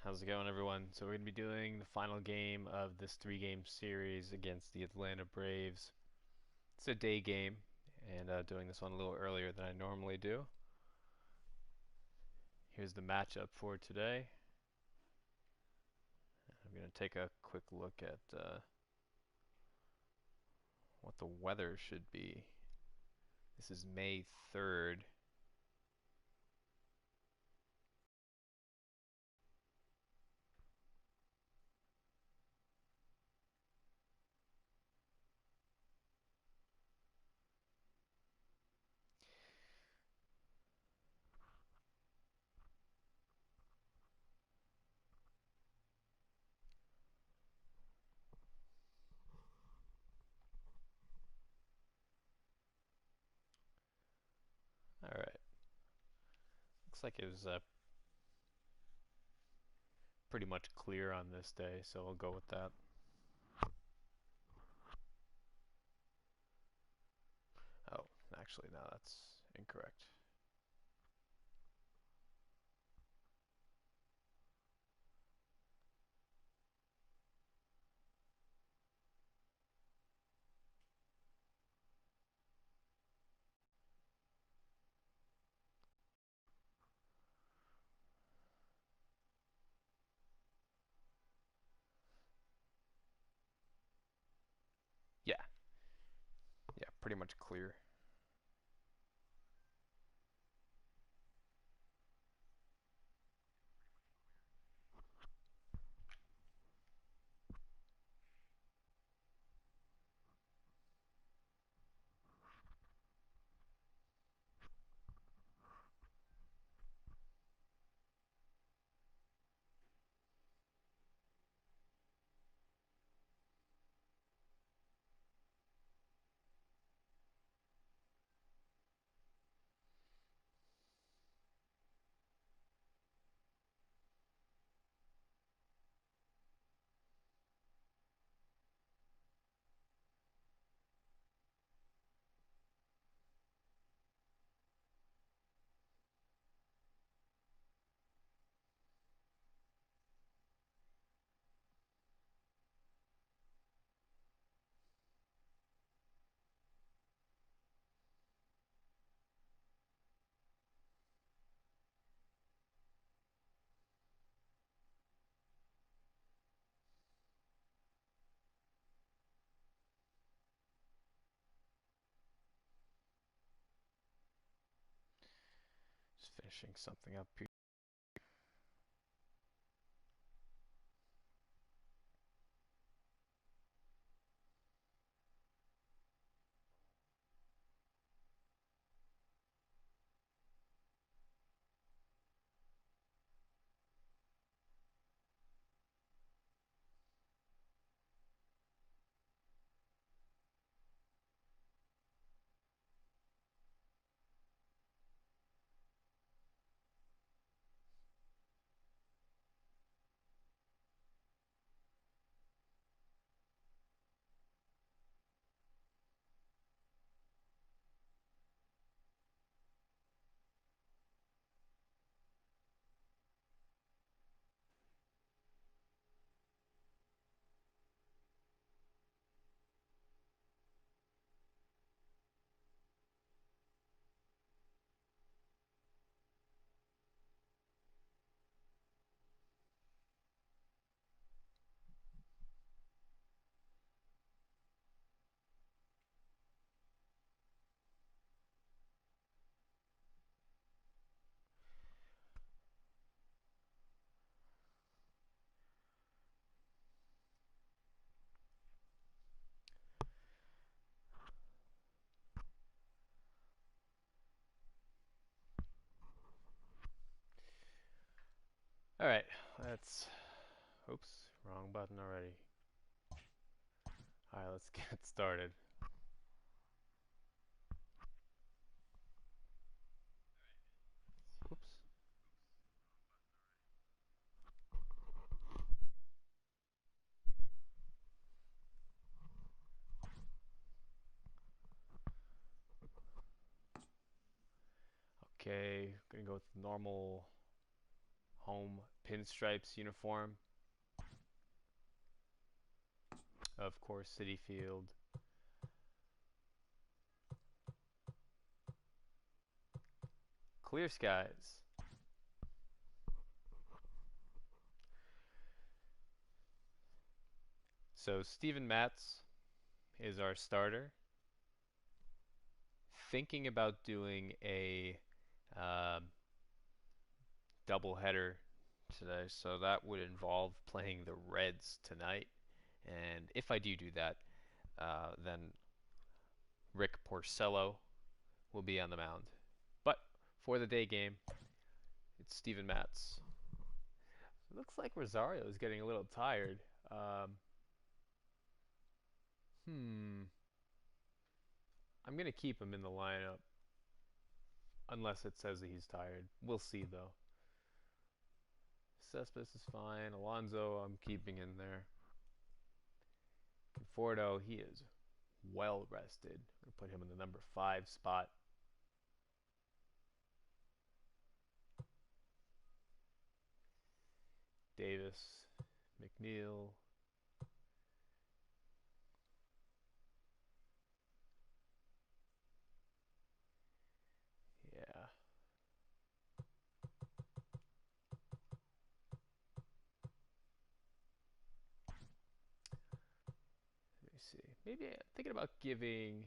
How's it going, everyone? So we're going to be doing the final game of this three-game series against the Atlanta Braves. It's a day game, and doing this one a little earlier than I normally do. Here's the matchup for today. I'm going to take a quick look at what the weather should be. This is May 3rd. Alright, looks like it was pretty much clear on this day, so we'll go with that. Oh, actually, no, that's incorrect. Yeah, yeah, pretty much clear. Just finishing something up here. Alright, let's... Oops, wrong button already. Alright, let's get started. Oops. Okay, gonna go with normal home pinstripes uniform. Of course, Citi Field. Clear skies. So Steven Matz is our starter. Thinking about doing a doubleheader today, so that would involve playing the Reds tonight. And if I do that, then Rick Porcello will be on the mound. But for the day game, it's Steven Matz. It looks like Rosario is getting a little tired. I'm going to keep him in the lineup unless it says that he's tired. We'll see, though. Cespedes is fine. Alonso, I'm keeping in there. Conforto, he is well rested. We'll put him in the number 5 spot. Davis, McNeil. Yeah. Let me see. Maybe I'm thinking about giving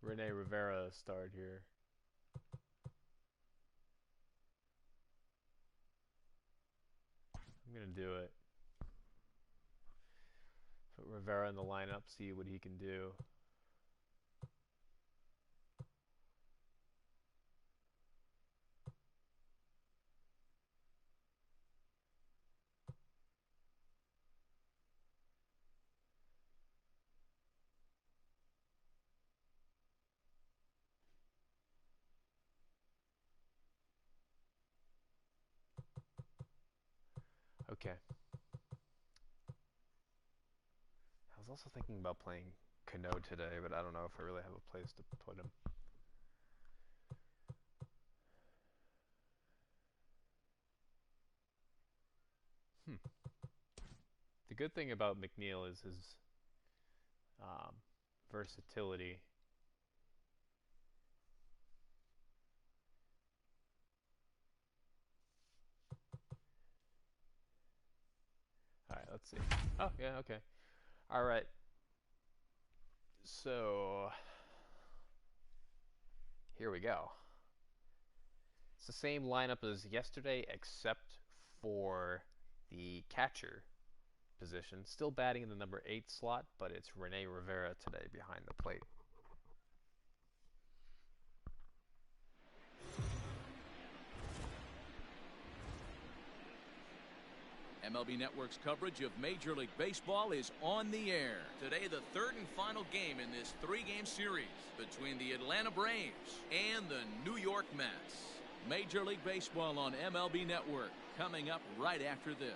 Rene Rivera a start here. I'm going to do it. Put Rivera in the lineup, see what he can do. Okay. I was also thinking about playing Cano today, but I don't know if I really have a place to put him. The good thing about McNeil is his versatility. Alright, let's see. Oh, yeah, okay. Alright. So, here we go. It's the same lineup as yesterday, except for the catcher position. Still batting in the number 8 slot, but it's Rene Rivera today behind the plate. MLB Network's coverage of Major League Baseball is on the air. Today, the third and final game in this 3-game series between the Atlanta Braves and the New York Mets. Major League Baseball on MLB Network coming up right after this.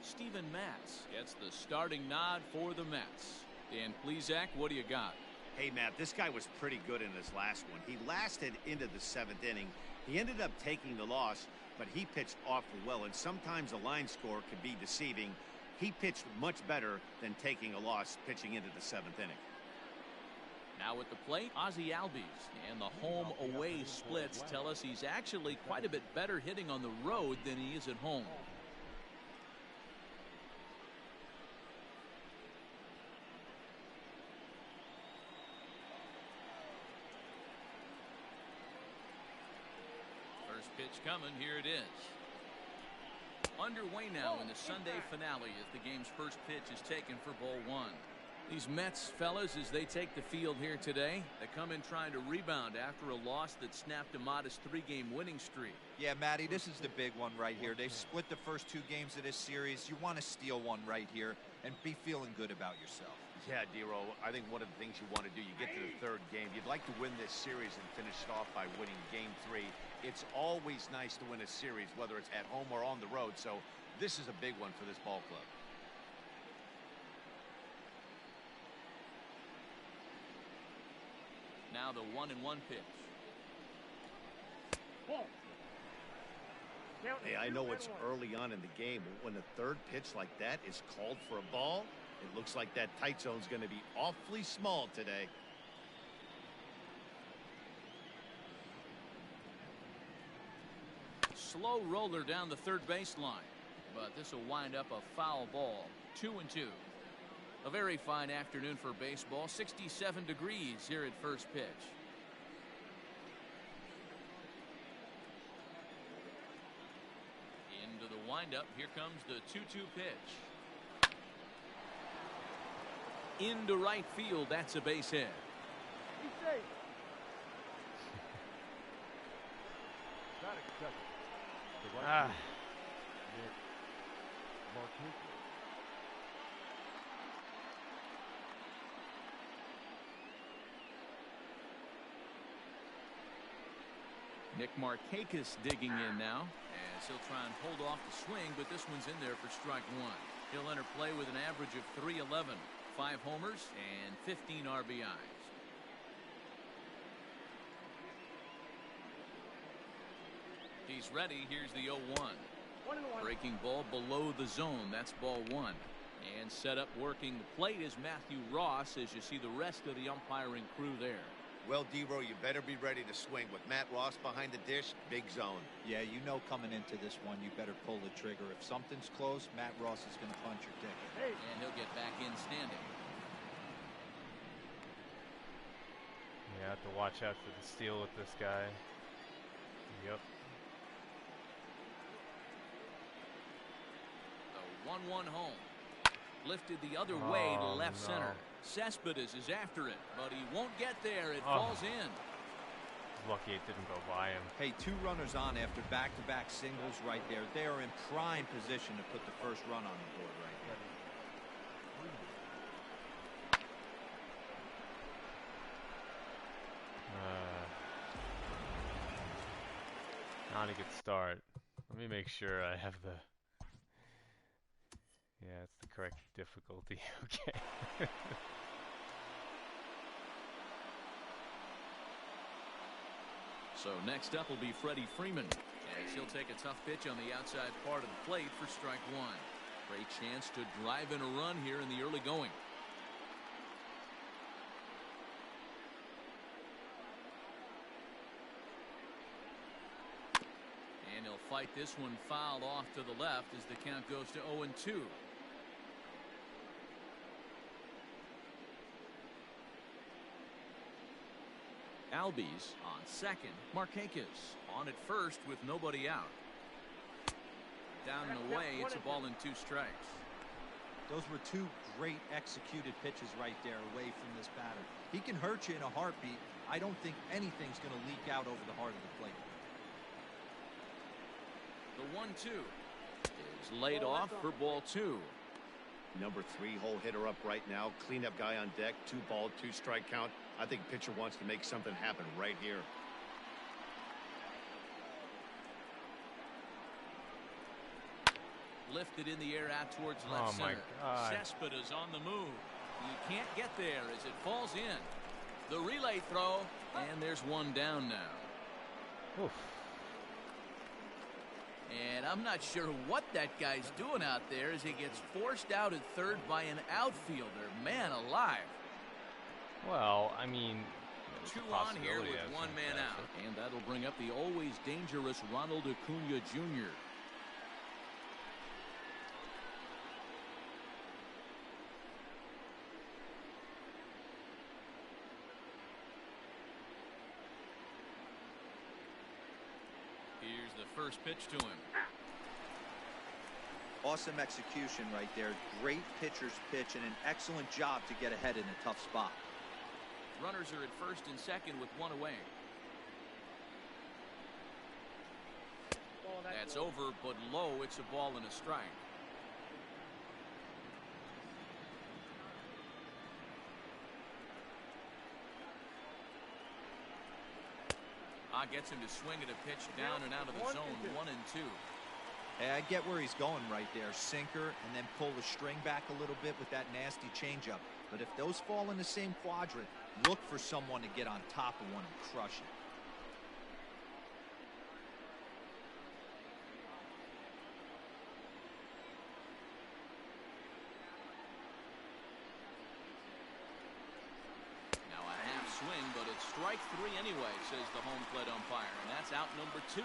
Steven Matz gets the starting nod for the Mets. Dan Plesac, what do you got? Hey, Matt, this guy was pretty good in his last one. He lasted into the 7th inning. He ended up taking the loss, but he pitched awfully well, and sometimes a line score can be deceiving. He pitched much better than taking a loss pitching into the 7th inning. Now at the plate, Ozzie Albies, and the home-away splits tell us he's actually quite a bit better hitting on the road than he is at home. Pitch coming. Here it is. Underway now in the Sunday finale as the game's first pitch is taken for ball 1. These Mets fellas, as they take the field here today, they come in trying to rebound after a loss that snapped a modest 3-game winning streak. Yeah, Matty, this is the big one right here. They've split the first 2 games of this series. You want to steal one right here and be feeling good about yourself. Yeah, Dero, I think one of the things you want to do, you get to the 3rd game, you'd like to win this series and finish it off by winning game 3. It's always nice to win a series, whether it's at home or on the road, so This is a big one for this ball club. Now the 1-1 pitch. Hey, I know it's early on in the game, but when the third pitch like that is called for a ball, it looks like that tight zone's going to be awfully small today. Slow roller down the third baseline, but this will wind up a foul ball. 2-2. A very fine afternoon for baseball. 67 degrees here at first pitch. Into the windup. Here comes the 2-2 pitch. Into right field. That's a base hit. He's safe. Ah. Nick Markakis digging in now, as he'll try and hold off the swing, but this one's in there for strike one. He'll enter play with an average of .311, 5 homers and 15 RBIs. He's ready. Here's the 0-1. Breaking ball below the zone. That's ball one. And set up working the plate is Matthew Ross, as you see the rest of the umpiring crew there. Well, D-Row, you better be ready to swing. With Matt Ross behind the dish, big zone. Yeah, you know coming into this one, you better pull the trigger. If something's close, Matt Ross is going to punch your ticket. Hey. And he'll get back in standing. You have to watch out for the steal with this guy. Yep. A 1-1 home. Lifted the other way to left center. Cespedes is after it, but he won't get there. It falls in. Lucky it didn't go by him. Hey, 2 runners on after back-to-back singles right there. They are in prime position to put the first run on the board right there. Not a good start. Let me make sure I have the... Yeah, it's the correct difficulty. Okay. So next up will be Freddie Freeman, as he'll take a tough pitch on the outside part of the plate for strike one. Great chance to drive in a run here in the early going. And he'll fight this one fouled off to the left as the count goes to 0-2. Albies on second. Markakis on at first with nobody out. Down and away, it's a ball and 2 strikes. Those were 2 great executed pitches right there away from this batter. He can hurt you in a heartbeat. I don't think anything's going to leak out over the heart of the plate. The 1-2 is laid off for ball 2. Number 3 hole hitter up right now. Cleanup guy on deck. 2 ball, 2 strike count. I think pitcher wants to make something happen right here. Lifted in the air out towards left center. God. Cespedes on the move. You can't get there as it falls in. The relay throw, and there's one down now. Oof. And I'm not sure what that guy's doing out there as he gets forced out at third by an outfielder. Man alive. Well, I mean, 2 on here with 1 man out. And that'll bring up the always dangerous Ronald Acuna Jr. Here's the first pitch to him. Awesome execution right there. Great pitcher's pitch and an excellent job to get ahead in a tough spot. Runners are at first and second with 1 away. That's over, but low. It's a ball and a strike. Gets him to swing at a pitch down and out of the zone. 1-2. Hey, I get where he's going right there. Sinker and then pull the string back a little bit with that nasty changeup. But if those fall in the same quadrant, look for someone to get on top of one and crush it. Now a half swing, but it's strike 3 anyway, says the home plate umpire, and that's out number 2.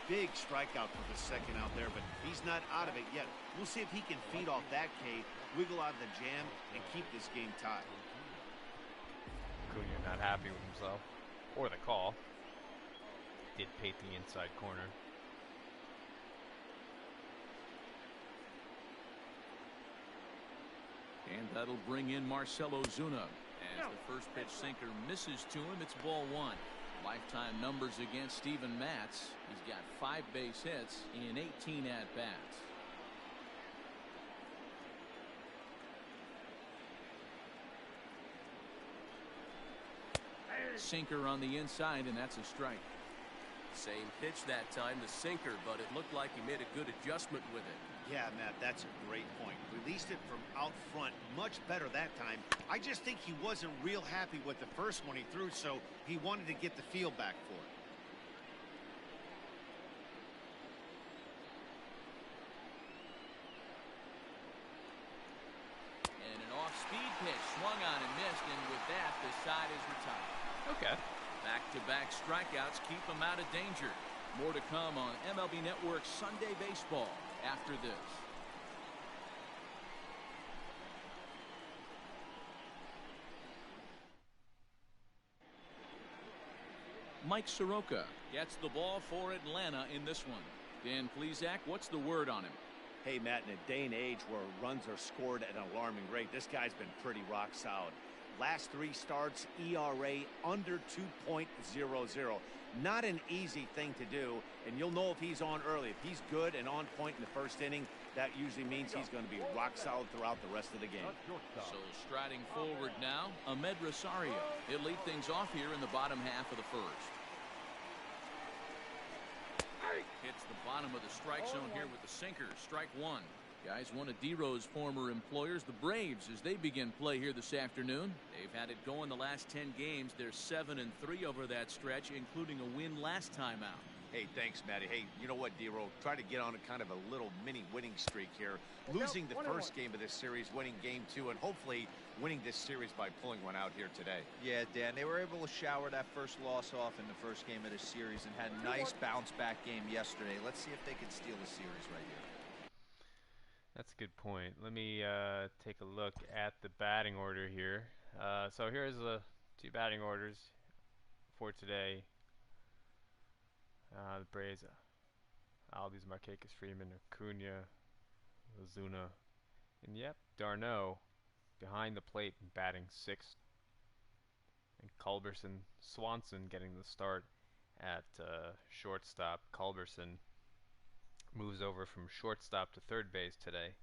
Big strikeout for the second out there, but he's not out of it yet. We'll see if he can feed off that K, wiggle out of the jam, and keep this game tied. Acuna not happy with himself or the call. Did paint the inside corner. And that'll bring in Marcell Ozuna. As the first pitch sinker misses to him, it's ball 1. Lifetime numbers against Steven Matz. He's got 5 base hits in 18 at-bats. Sinker on the inside, and that's a strike. Same pitch that time, the sinker, but it looked like he made a good adjustment with it. Yeah, Matt, that's a great point. Released it from out front much better that time. I just think he wasn't real happy with the first one he threw, so he wanted to get the feel back for it. And an off-speed pitch swung on and missed, and with that, the side is retired. Okay. Back-to-back strikeouts keep him out of danger. More to come on MLB Network's Sunday Baseball after this. Mike Soroka gets the ball for Atlanta in this one. Dan Plesac, what's the word on him? Hey, Matt, in a day and age where runs are scored at an alarming rate, this guy's been pretty rock solid. Last 3 starts, ERA under 2.00. Not an easy thing to do, and you'll know if he's on early. If he's good and on point in the first inning, that usually means he's going to be rock solid throughout the rest of the game. So striding forward now, Ahmed Rosario. He'll lead things off here in the bottom half of the first. Hits the bottom of the strike zone here with the sinker. Strike 1. Guys, one of D-Rose former employers, the Braves, as they begin play here this afternoon. They've had it going the last 10 games. They're 7-3 over that stretch, including a win last time out. Hey, thanks, Matty. Hey, you know what, D-Roll? Try to get on a kind of a little mini winning streak here. Losing the first game of this series, winning game 2, and hopefully winning this series by pulling one out here today. Yeah, Dan, they were able to shower that first loss off in the first game of this series and had a nice bounce-back game yesterday. Let's see if they can steal the series right here. That's a good point. Let me take a look at the batting order here. So here's the 2 batting orders for today. The Braves, Albies, Markakis, Freeman, Acuna, Ozuna, and yep, d'Arnaud behind the plate and batting 6th. And Culberson, Swanson getting the start at shortstop. Culberson moves over from shortstop to third base today.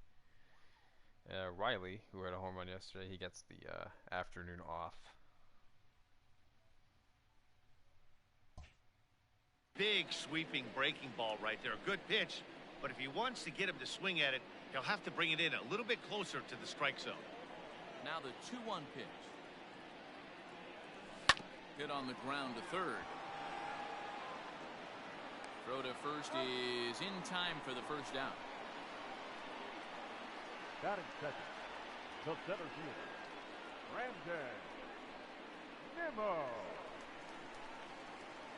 Riley, who had a home run yesterday, he gets the afternoon off. Big sweeping breaking ball right there. A good pitch, but if he wants to get him to swing at it, he'll have to bring it in a little bit closer to the strike zone. Now the 2-1 pitch. Hit on the ground to third. Throw to first is in time for the first out. Batting second, the center fielder, Brandon Nimmo.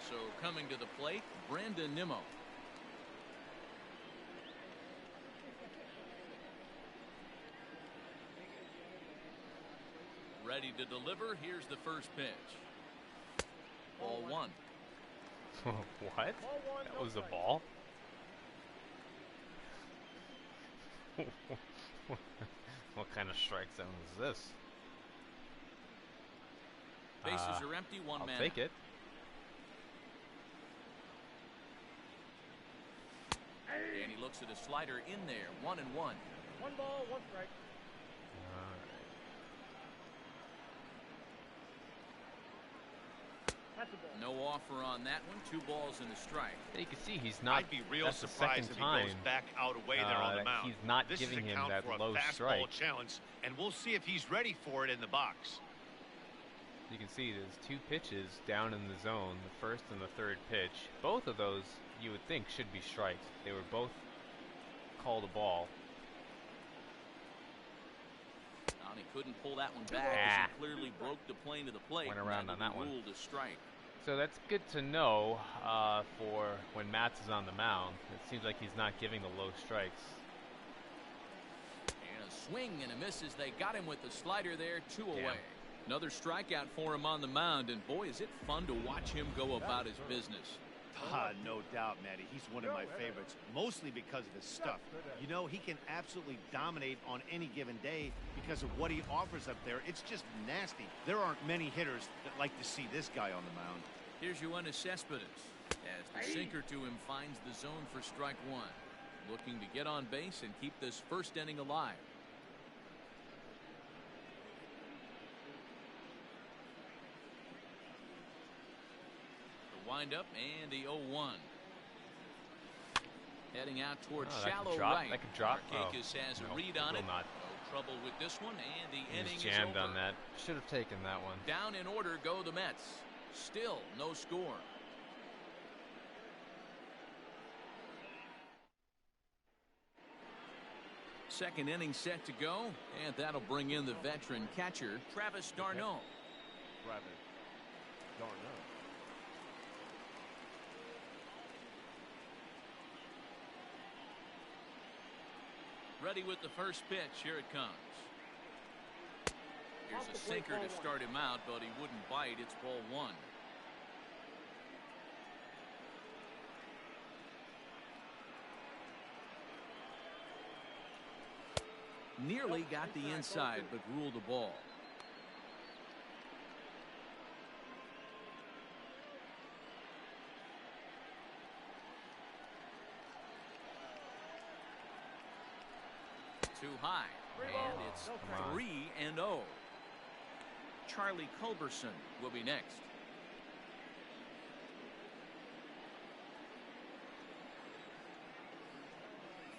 So coming to the plate, Brandon Nimmo. Ready to deliver. Here's the first pitch. Ball 1. What? That was a ball? What kind of strike zone is this? Bases are empty, one I'll man. take it. And he looks at a slider in there, 1-1. 1 ball, 1 strike. That's a ball. No offer on that one. 2 balls and a strike. And you can see he's not. I'd be real That's the surprised second if he time goes back out away there on the mound. he's not This giving is a him count that for a low fastball strike. challenge, and we'll see if he's ready for it in the box. You can see there's 2 pitches down in the zone, the first and the third pitch. Both of those you would think should be strikes. They were both called a ball. And he couldn't pull that one back as he clearly broke the plane to the plate. Went around on that one. Ruled a strike. So that's good to know for when Matz is on the mound. It seems like he's not giving the low strikes. And a swing and a miss as they got him with the slider there, 2 away. Another strikeout for him on the mound, and boy, is it fun to watch him go about his business. No doubt, Matty. He's one of my favorites, mostly because of his stuff. You know, he can absolutely dominate on any given day because of what he offers up there. It's just nasty. There aren't many hitters that like to see this guy on the mound. Here's Yoenis Cespedes as the sinker to him finds the zone for strike 1. Looking to get on base and keep this first inning alive. Wind up and the 0-1. Heading out towards shallow right. That could drop. Markakis has a read on it. Not. No trouble with this one, and the inning is jammed over. on that. Should have taken that one. Down in order go the Mets. Still no score. Second inning set to go, and that'll bring in the veteran catcher, Travis d'Arnaud. Travis d'Arnaud. Ready with the first pitch. Here it comes. Here's a sinker to start him out, but he wouldn't bite. It's ball 1. Nearly got the inside, but ruled the ball. Too high, and it's 3-0. Charlie Culberson will be next.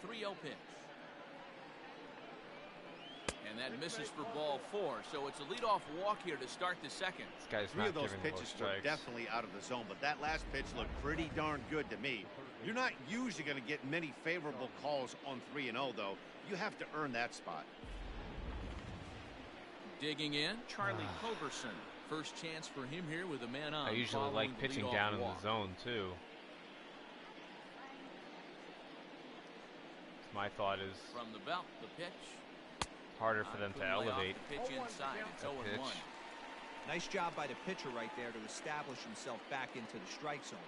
.30 pitch. And that misses for ball 4, so it's a leadoff walk here to start the second. This guy's 3 not of those giving pitches low were strikes. definitely out of the zone, but that last pitch looked pretty darn good to me. You're not usually going to get many favorable calls on 3-0, though. You have to earn that spot. Digging in, Charlie Culberson. First chance for him here with a man on. I usually like pitching down in the zone, too. My thought is from the belt, the pitch. Harder for them to elevate. The pitch inside. It's 0-1. Nice job by the pitcher right there to establish himself back into the strike zone.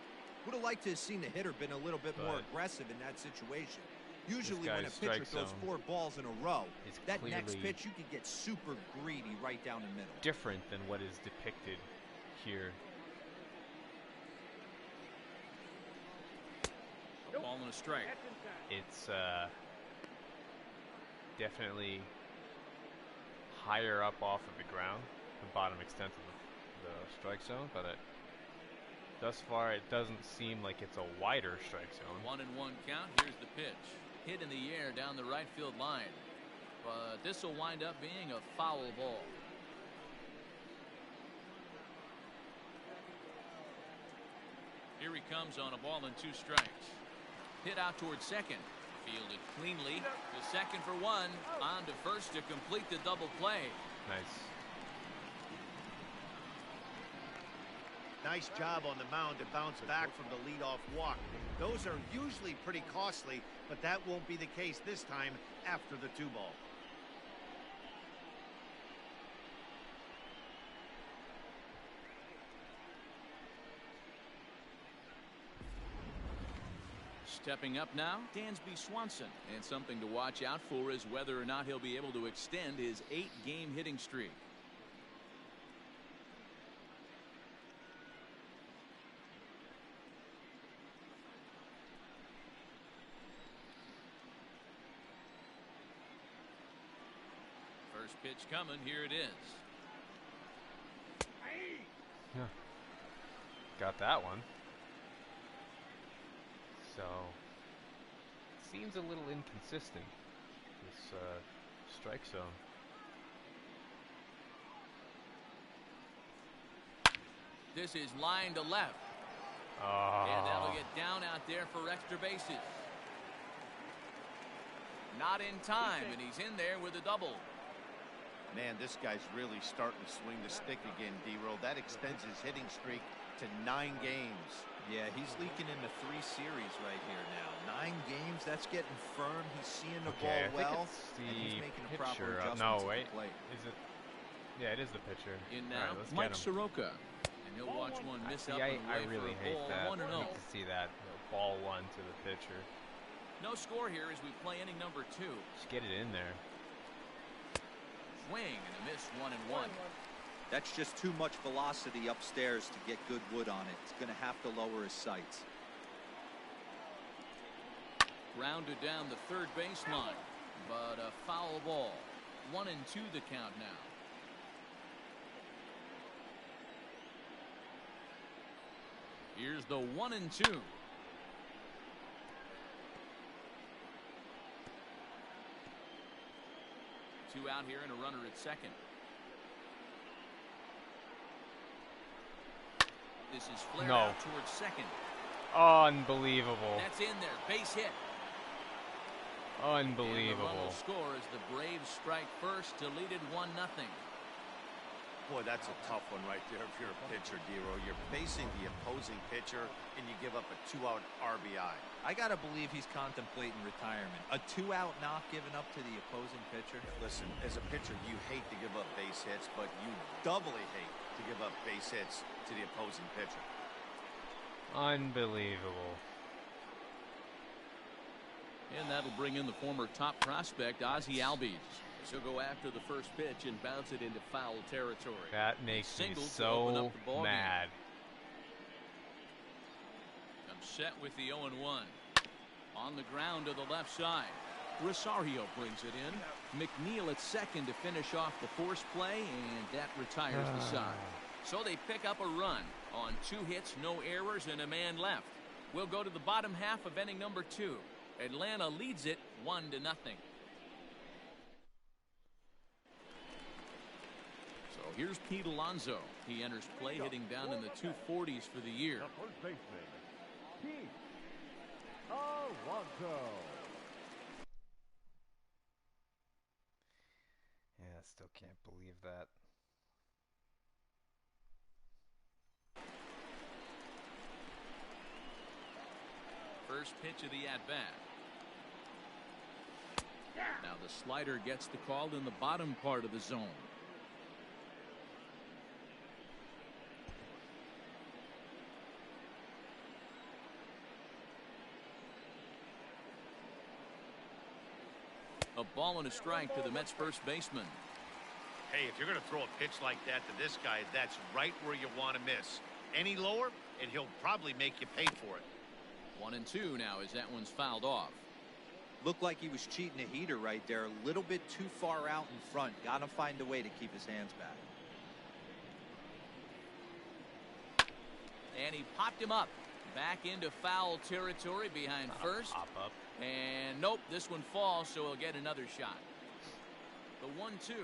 Would have liked to have seen the hitter been a little bit more aggressive in that situation. Usually when a pitcher throws 4 balls in a row, that next pitch you could get super greedy right down the middle. Different than what is depicted here. A ball and a strike. It's definitely higher up off of the ground, the bottom extent of the strike zone, but thus far it doesn't seem like it's a wider strike zone. 1-1 count. Here's the pitch. Hit in the air down the right field line. But this will wind up being a foul ball. Here he comes on a ball and 2 strikes. Hit out towards second. Fielded cleanly. The second for 1. On to first to complete the double play. Nice. Nice job on the mound to bounce back from the leadoff walk. Those are usually pretty costly, but that won't be the case this time after the 2-ball. Stepping up now, Dansby Swanson. And something to watch out for is whether or not he'll be able to extend his 8-game hitting streak. First pitch coming. Here it is. got that one. So, seems a little inconsistent, this strike zone. This is line to left. Oh. And that'll get down out there for extra bases. Not in time, and he's in there with a double. Man, this guy's really starting to swing the stick again, D-Roll. That extends his hitting streak to 9 games. Yeah, he's leaking into 3 series right here now. 9 games, that's getting firm. He's seeing the ball well, and he's making a proper adjustment no, wait. to the plate. Is it? Yeah, it is the pitcher. In now, right, Mike Soroka. And he'll watch one miss up and I away really for a hate ball. that. 1-0. I hate to see that. Ball 1 to the pitcher. No score here as we play inning number 2. Just get it in there. Swing and a miss, 1-1. That's just too much velocity upstairs to get good wood on it. It's going to have to lower his sights. Grounded down the third baseline, but a foul ball. 1-2 the count now. Here's the 1-2. Two out here and a runner at second. This is flared out towards second. Unbelievable. That's in there. Base hit. Unbelievable. And the run will score as the Braves strike first to lead it 1-0. Boy, that's a tough one right there if you're a pitcher, D-Roll. You're facing the opposing pitcher, and you give up a 2-out RBI. I got to believe he's contemplating retirement. A 2-out knock given up to the opposing pitcher. Listen, as a pitcher, you hate to give up base hits, but you doubly hate to give up base hits to the opposing pitcher. Unbelievable. And that'll bring in the former top prospect, Ozzie Albies. She'll go after the first pitch and bounce it into foul territory. That makes me so mad. Upset with the 0-1. On the ground to the left side. Rosario brings it in. McNeil at second to finish off the force play, and that retires the side. So they pick up a run on 2 hits, no errors, and a man left. We'll go to the bottom half of inning number 2. Atlanta leads it 1-0. So here's Pete Alonso. He enters play hitting down in the 240s for the year. The first baseman, Pete Alonso. Yeah, I still can't believe that. First pitch of the at-bat. Now the slider gets the call in the bottom part of the zone. A ball and a strike to the Mets first baseman. Hey, if you're going to throw a pitch like that to this guy, that's right where you want to miss. Any lower, and he'll probably make you pay for it. 1-2 now as that one's fouled off. Looked like he was cheating a heater right there. A little bit too far out in front. Got to find a way to keep his hands back. And he popped him up. Back into foul territory behind first. Pop up. And nope, this one falls, so he'll get another shot. The 1-2.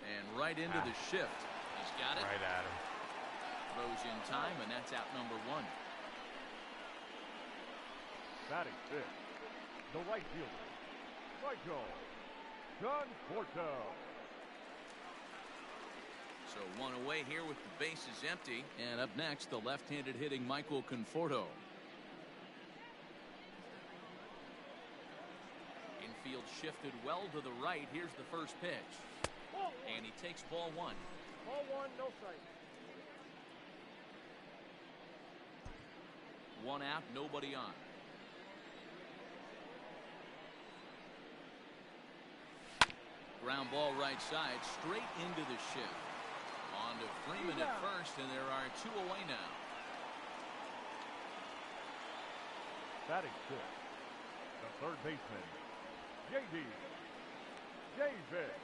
And right into the shift. He's got it. Right at him. Throws in time, and that's out number 1. Batting fifth, the right fielder, Michael Conforto. So one away here with the bases empty. And up next, the left-handed hitting Michael Conforto. Infield shifted well to the right. Here's the first pitch. And he takes ball 1. Ball 1, no strike. 1 out, nobody on. Ground ball right side, straight into the shift. On to Freeman at first, and there are 2 away now. Batting fifth, the third baseman, J.D. Davis.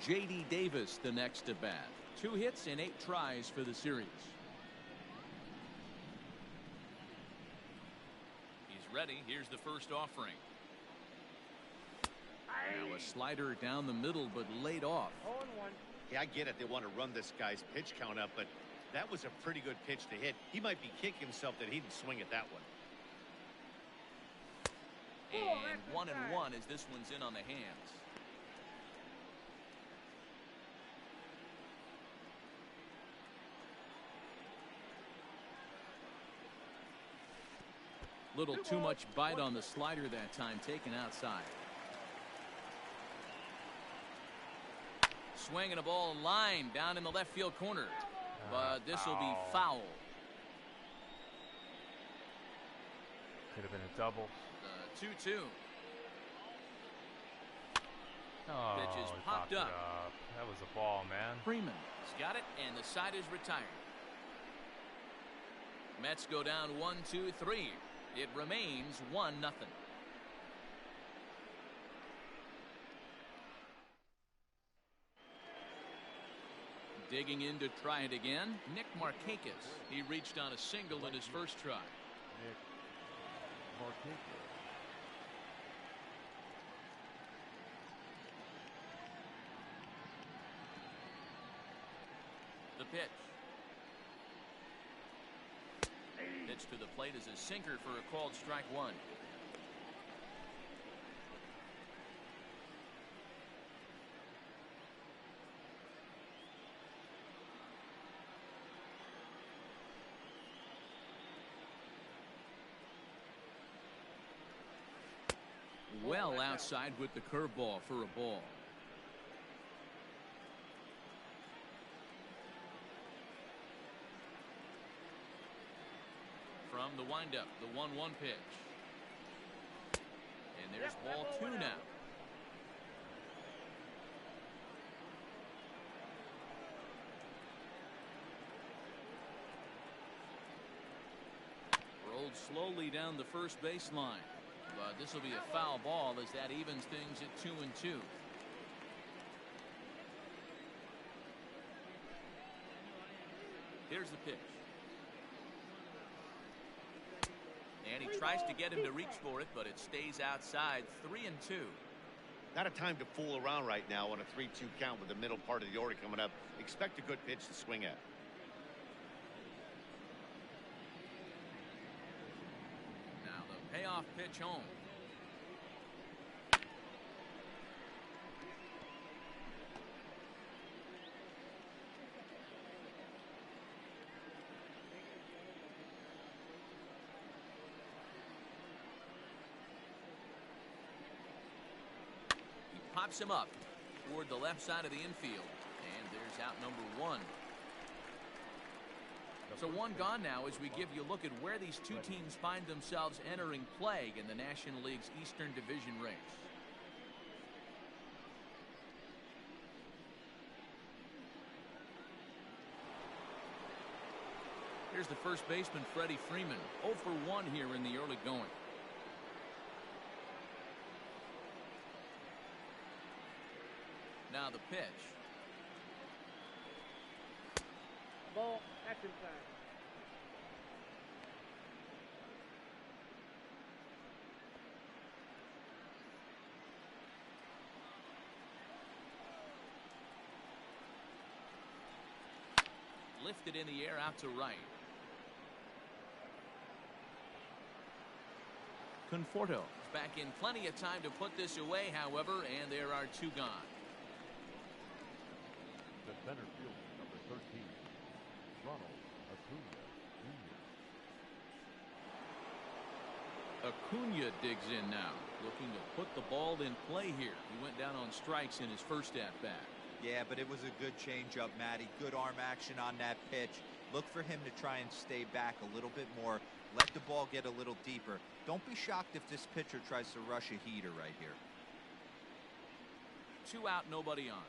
J.D. Davis the next at bat. 2 hits and 8 tries for the series. He's ready. Here's the first offering. Now a slider down the middle, but laid off. 0-1. Yeah, I get it. They want to run this guy's pitch count up, but that was a pretty good pitch to hit. He might be kicking himself that he didn't swing at that one. And 1-1 as this one's in on the hands. Little too much bite on the slider that time, taken outside. Swinging a ball line down in the left field corner, but this will be foul. Could have been a double. 2-2. Oh, Pitch is he popped it up. That was a ball, man. Freeman's got it, and the side is retired. Mets go down 1-2-3. It remains 1-0. Digging in to try it again, Nick Markakis. He reached on a single in his first try. Nick Markakis. The pitch. Pitch to the plate is a sinker for a called strike 1. Well outside with the curveball for a ball. From the windup, the 1-1 pitch. And there's ball 2 now. Rolled slowly down the first baseline. But this will be a foul ball as that evens things at 2-2. Here's the pitch. And he tries to get him to reach for it, but it stays outside. 3-2. Not a time to fool around right now on a 3-2 count with the middle part of the order coming up. Expect a good pitch to swing at. Now the payoff pitch home. Pops him up toward the left side of the infield, and there's out number 1. So 1 gone now as we give you a look at where these two teams find themselves entering play in the National League's Eastern Division race. Here's the first baseman, Freddie Freeman, 0 for 1 here in the early going. Now the pitch. Ball. That's inside. Lifted in the air out to right. Conforto is back in plenty of time to put this away, however, and there are 2 gone. The center fielder, number 13, Ronald Acuna Jr. Acuna digs in now, looking to put the ball in play here. He went down on strikes in his first at-bat. Yeah, but it was a good changeup, Matty. Good arm action on that pitch. Look for him to try and stay back a little bit more. Let the ball get a little deeper. Don't be shocked if this pitcher tries to rush a heater right here. 2 out, nobody on.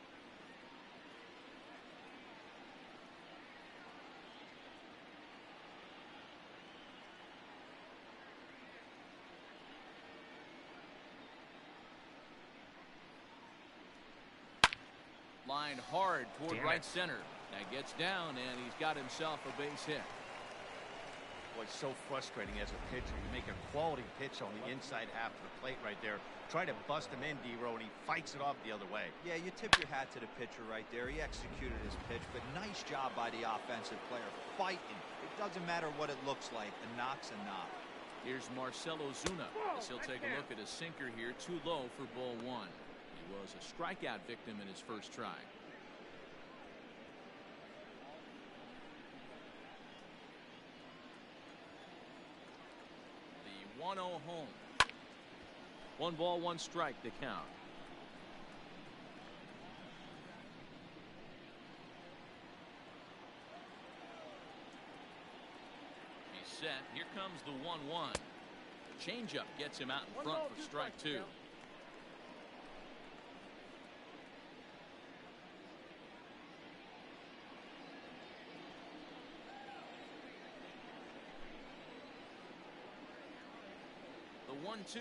Lined hard toward right center. That gets down, and he's got himself a base hit. Boy, it's so frustrating as a pitcher. You make a quality pitch on the inside half of the plate right there. Try to bust him in, D-Row, and he fights it off the other way. Yeah, you tip your hat to the pitcher right there. He executed his pitch, but nice job by the offensive player. Fighting. It doesn't matter what it looks like. A knock's a knock. Here's Marcelo Zuna as he'll take a look at a sinker here, too low for ball one. He was a strikeout victim in his first try. The 1-0 home. 1 ball, 1 strike to count. He's set. Here comes the 1-1. Changeup gets him out in front for strike 2. The 1-2.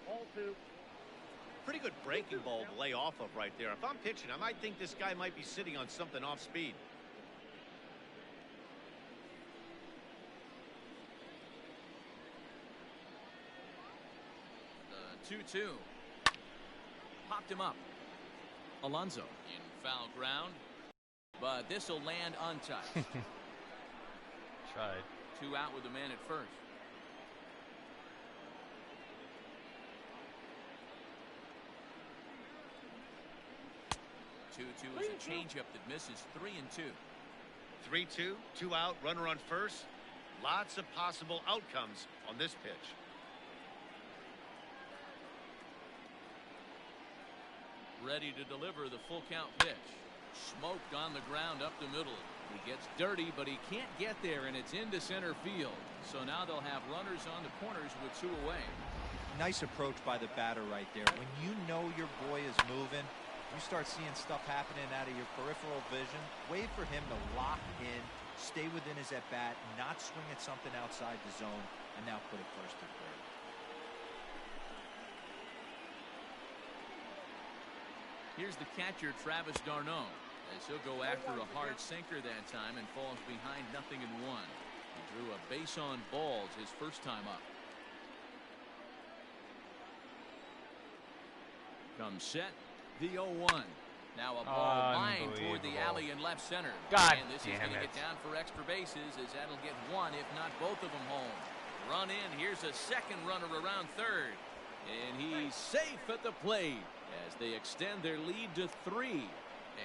Ball 2. Pretty good breaking ball to lay off of right there. If I'm pitching, I might think this guy might be sitting on something off speed. The 2-2. Popped him up. Alonso in foul ground, but this will land untouched. Tried. 2 out with the man at first. 2-2 is a changeup that misses. 3-2. 3-2, 2 out, runner on first. Lots of possible outcomes on this pitch. Ready to deliver the full count pitch. Smoked on the ground up the middle. He gets dirty, but he can't get there, and it's into center field. So now they'll have runners on the corners with 2 away. Nice approach by the batter right there. When you know your boy is moving, you start seeing stuff happening out of your peripheral vision. Wait for him to lock in, stay within his at-bat, not swing at something outside the zone, and now put it first and third. Here's the catcher, Travis d'Arnaud, as he'll go after a hard sinker that time and falls behind 0-1. He drew a base on balls his first time up. Comes set. The 0-1. Now a ball lined toward the alley in left center. God and this is damn going to it. get down for extra bases as that'll get 1, if not both of them home. Run in. Here's a second runner around third. And he's safe at the plate as they extend their lead to 3.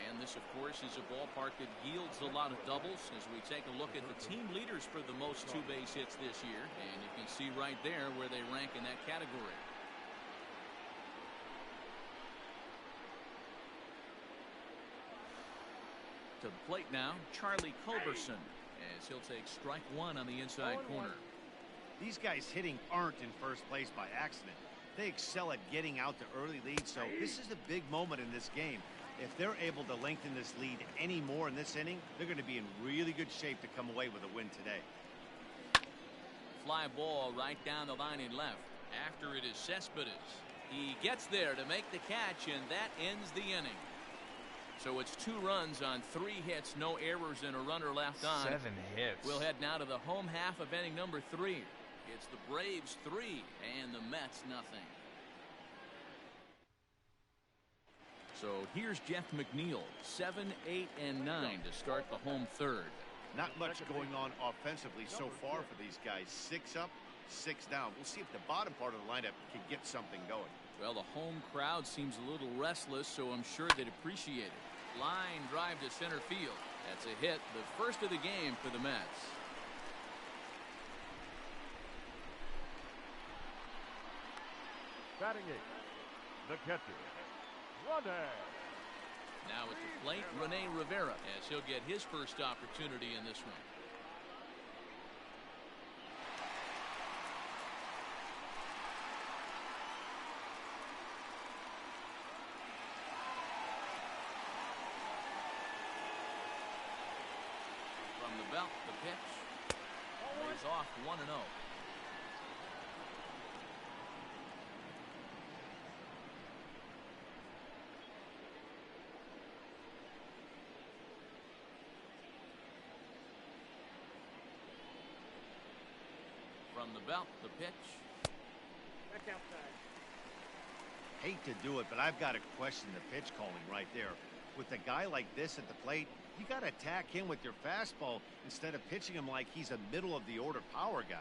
And this, of course, is a ballpark that yields a lot of doubles as we take a look at the team leaders for the most 2 base hits this year. And you can see right there where they rank in that category. To the plate now, Charlie Culberson, as he'll take strike 1 on the inside corner. These guys hitting aren't in first place by accident. They excel at getting out to early leads, so this is a big moment in this game. If they're able to lengthen this lead any more in this inning, they're going to be in really good shape to come away with a win today. Fly ball right down the line in left. After it is Cespedes. He gets there to make the catch, and that ends the inning. So it's 2 runs on 3 hits, no errors, and a runner left on. 7 hits. We'll head now to the home half of inning number 3. It's the Braves 3 and the Mets 0. So here's Jeff McNeil, 7, 8, and 9 to start the home third. Not much going on offensively so far for these guys. 6 up, 6 down. We'll see if the bottom part of the lineup can get something going. Well, the home crowd seems a little restless, so I'm sure they'd appreciate it. Line drive to center field. That's a hit, the first of the game for the Mets. Batting 8, the catcher, Rene. Now at the plate, Rene Rivera, as he'll get his first opportunity in this one. From the belt, the pitch. Lays off 1-0. From the belt, the pitch. Back outside. Hate to do it, but I've got to question the pitch calling right there. With a guy like this at the plate, you got to attack him with your fastball instead of pitching him like he's a middle-of-the-order power guy.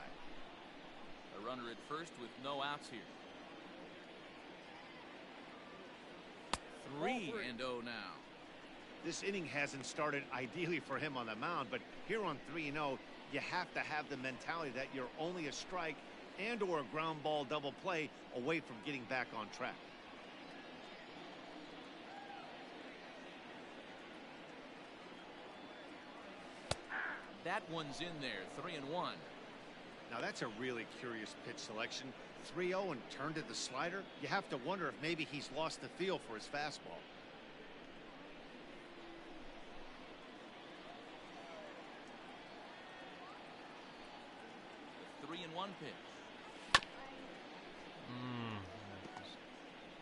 A runner at first with no outs here. 3-0 now. This inning hasn't started ideally for him on the mound, but here on 3-0, you have to have the mentality that you're only a strike and or a ground ball double play away from getting back on track. That one's in there, 3-1. Now that's a really curious pitch selection. 3-0 and turned to the slider. You have to wonder if maybe he's lost the feel for his fastball. The 3-1 pitch.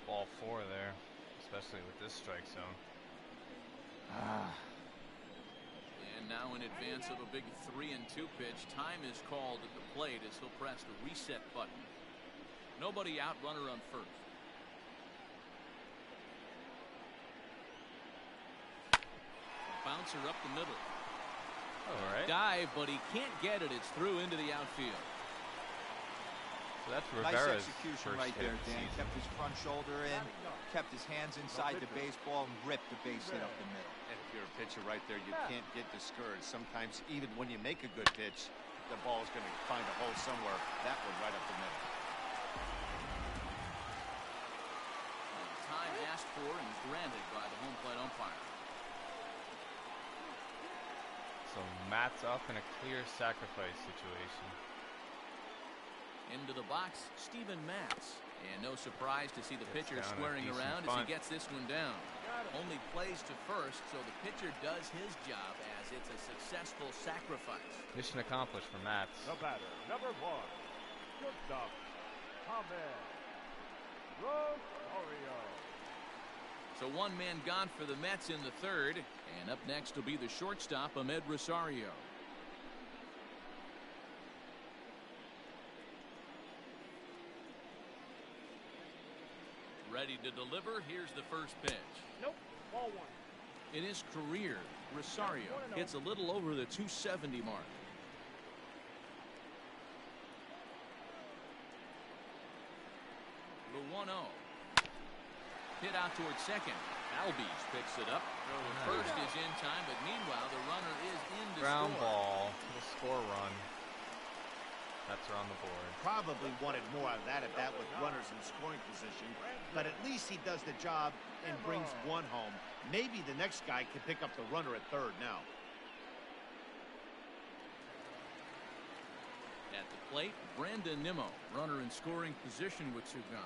Ball 4 there, especially with this strike zone. And now in advance of a big 3-2 pitch, time is called at the plate as he'll press the reset button. Nobody out, runner on first. Bouncer up the middle. All right. Dive, but he can't get it. It's through into the outfield. So that's Nice Rivera's execution first right hit there, of the Dan. season. Kept his front shoulder in, kept his hands inside the baseball, and ripped the base hit up the middle. And if you're a pitcher right there, you can't get discouraged. Sometimes even when you make a good pitch, the ball's going to find a hole somewhere. That one right up the middle. Time asked for and granted by the home plate umpire. So Matz up in a clear sacrifice situation. Into the box, Steven Matz. And no surprise to see the pitcher down a squaring decent around as bunt. he gets this one down. Only plays to first, so the pitcher does his job as it's a successful sacrifice. Mission accomplished for Matz. The batter, number 1. Shortstop, Ahmed Rosario. So one man gone for the Mets in the third. And up next will be the shortstop, Ahmed Rosario. Ready to deliver. Here's the first pitch. Nope, ball 1. In his career, Rosario hits a little over the 270 mark. The 1-0. Hit out towards second. Albies picks it up. Throw to first is in time, but meanwhile the runner is in to Ground score. ball. Little score run. That's on the board. Probably wanted more out of that at bat with runners in scoring position, but at least he does the job and brings one home. Maybe the next guy can pick up the runner at third now. At the plate, Brandon Nimmo, runner in scoring position with two gone.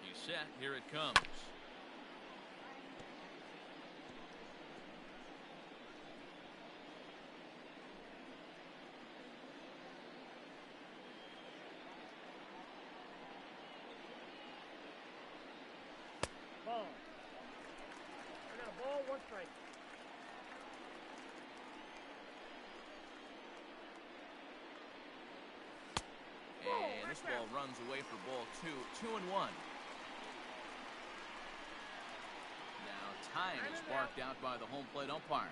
He's set. Here it comes. Ball. I got a ball, 1 strike. And this ball runs away for ball 2. 2-1. Now time is barked out by the home plate umpire.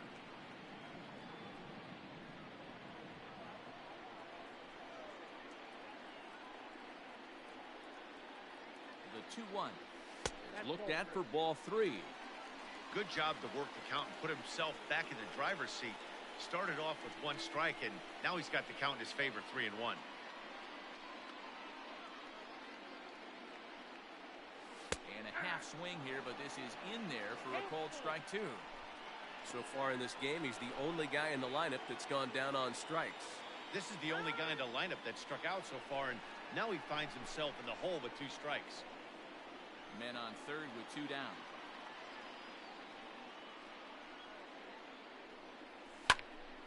The 2-1 is looked at for ball 3. Good job to work the count and put himself back in the driver's seat. Started off with 1 strike, and now he's got the count in his favor, 3-1. And a half swing here, but this is in there for a called strike 2. So far in this game, he's the only guy in the lineup that's gone down on strikes. This is the only guy in the lineup that struck out so far, and now he finds himself in the hole with 2 strikes. Men on third with 2 down.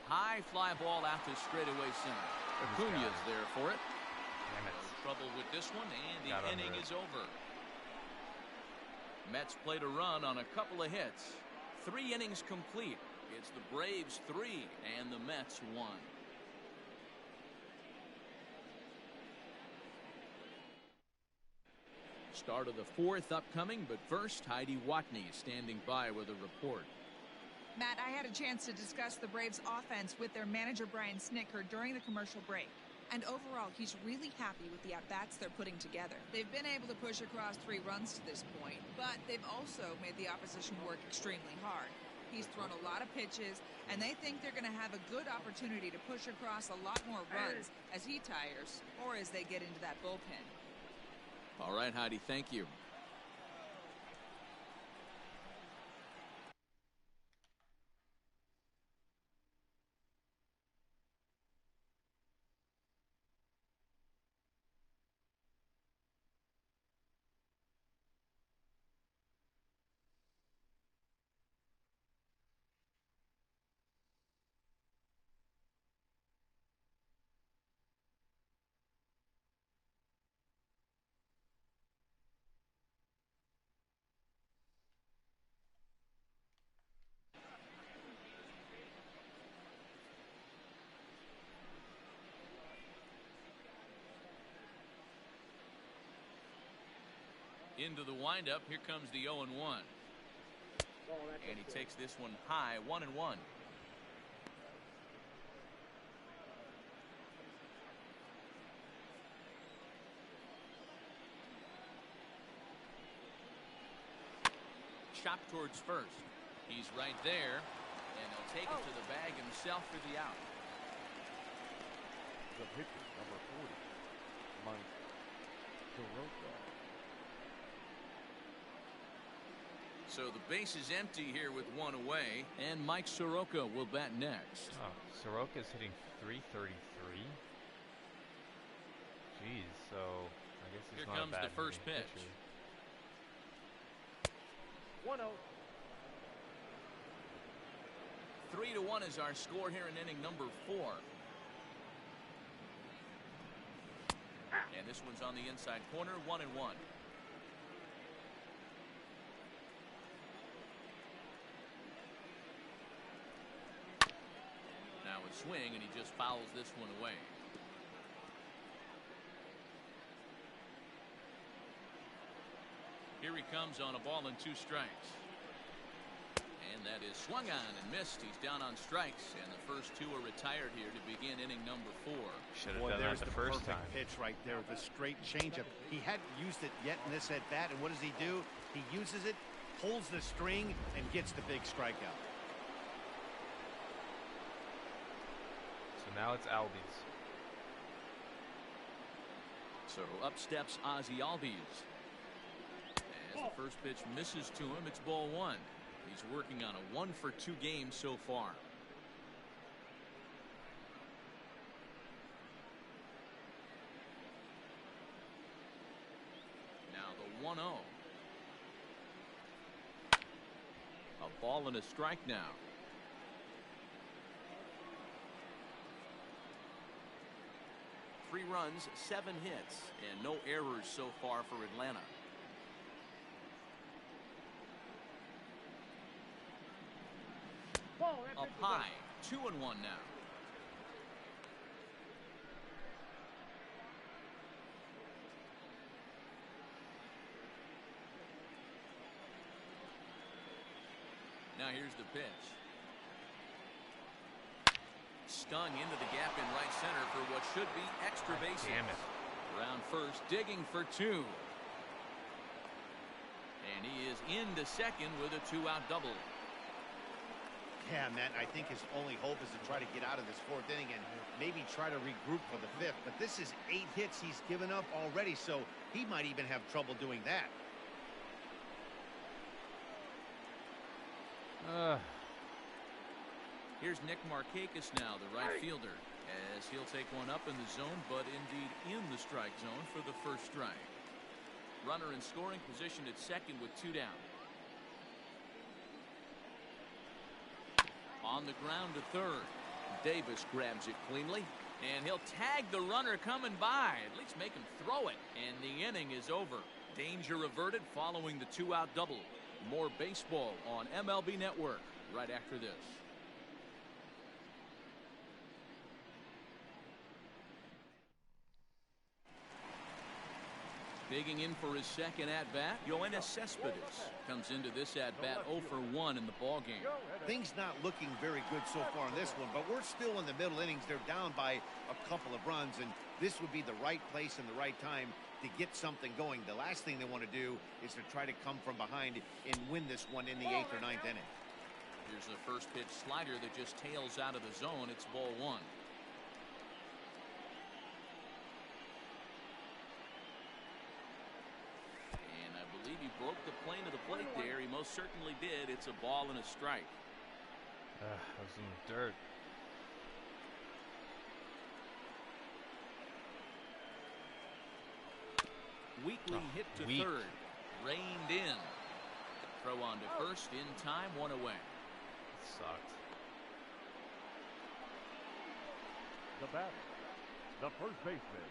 High fly ball out to straightaway center. Acuna's there for it. Damn it. No trouble with this one, and the Got under inning it. is over. Mets played a run on a couple of hits. 3 innings complete. It's the Braves 3 and the Mets 1. Start of the 4th upcoming, but first Heidi Watney standing by with a report. Matt, I had a chance to discuss the Braves offense with their manager Brian Snitker during the commercial break. And overall, he's really happy with the at-bats they're putting together. They've been able to push across 3 runs to this point, but they've also made the opposition work extremely hard. He's thrown a lot of pitches, and they think they're going to have a good opportunity to push across a lot more runs as he tires or as they get into that bullpen. All right, Heidi, thank you. Into the windup, here comes the 0-1. And he takes this one high, 1-1. Chop towards first. He's right there, and he'll take it to the bag himself for the out. The pitcher, number 40, Matz. Soroka. So the base is empty here with 1 away, and Mike Soroka will bat next. Oh, Soroka's hitting .333. Jeez, so I guess he's here not comes a bad the first pitch. pitcher. 1-0. 3-1 is our score here in inning number 4. And this one's on the inside corner, 1-1. Now a swing, and he just fouls this one away. Here he comes on a ball and 2 strikes. And that is swung on and missed. He's down on strikes, and the first 2 are retired here to begin inning number 4. Should have done that the first time. Pitch right there, the straight changeup. He hadn't used it yet in this at bat, and what does he do? He uses it, pulls the string, and gets the big strikeout. So now it's Albies. So up steps Ozzie Albies. As the first pitch misses to him, it's ball 1. He's working on a 1-for-2 game so far. Now the 1-0. A ball and a strike now. Three runs, 7 hits, and no errors so far for Atlanta. Up high, 2-1 now. Now here's the pitch. Stung into the gap in right center for what should be extra bases. Damn it. Around first, digging for 2. And he is into second with a 2-out double. Yeah, Matt, I think his only hope is to try to get out of this 4th inning and maybe try to regroup for the 5th. But this is 8 hits he's given up already, so he might even have trouble doing that. Here's Nick Markakis now, the right fielder, as he'll take one up in the zone, but indeed in the strike zone for the first strike. Runner in scoring position at second with 2 down. On the ground to third. Davis grabs it cleanly, and he'll tag the runner coming by, at least make him throw it, and the inning is over. Danger averted following the 2-out double. More baseball on MLB Network right after this. Digging in for his second at-bat, Yoenis Cespedes comes into this at-bat 0 for 1 in the ballgame. Things not looking very good so far in this one, but we're still in the middle innings. They're down by a couple of runs, and this would be the right place and the right time to get something going. The last thing they want to do is to try to come from behind and win this one in the 8th or 9th inning. Here's a first pitch slider that just tails out of the zone. It's ball 1. He broke the plane of the plate there. He most certainly did. It's a ball and a strike. That was in the dirt. Weakly hit to third. Reined in. Throw on to first in time. 1 away. It sucked. The batter, the first baseman,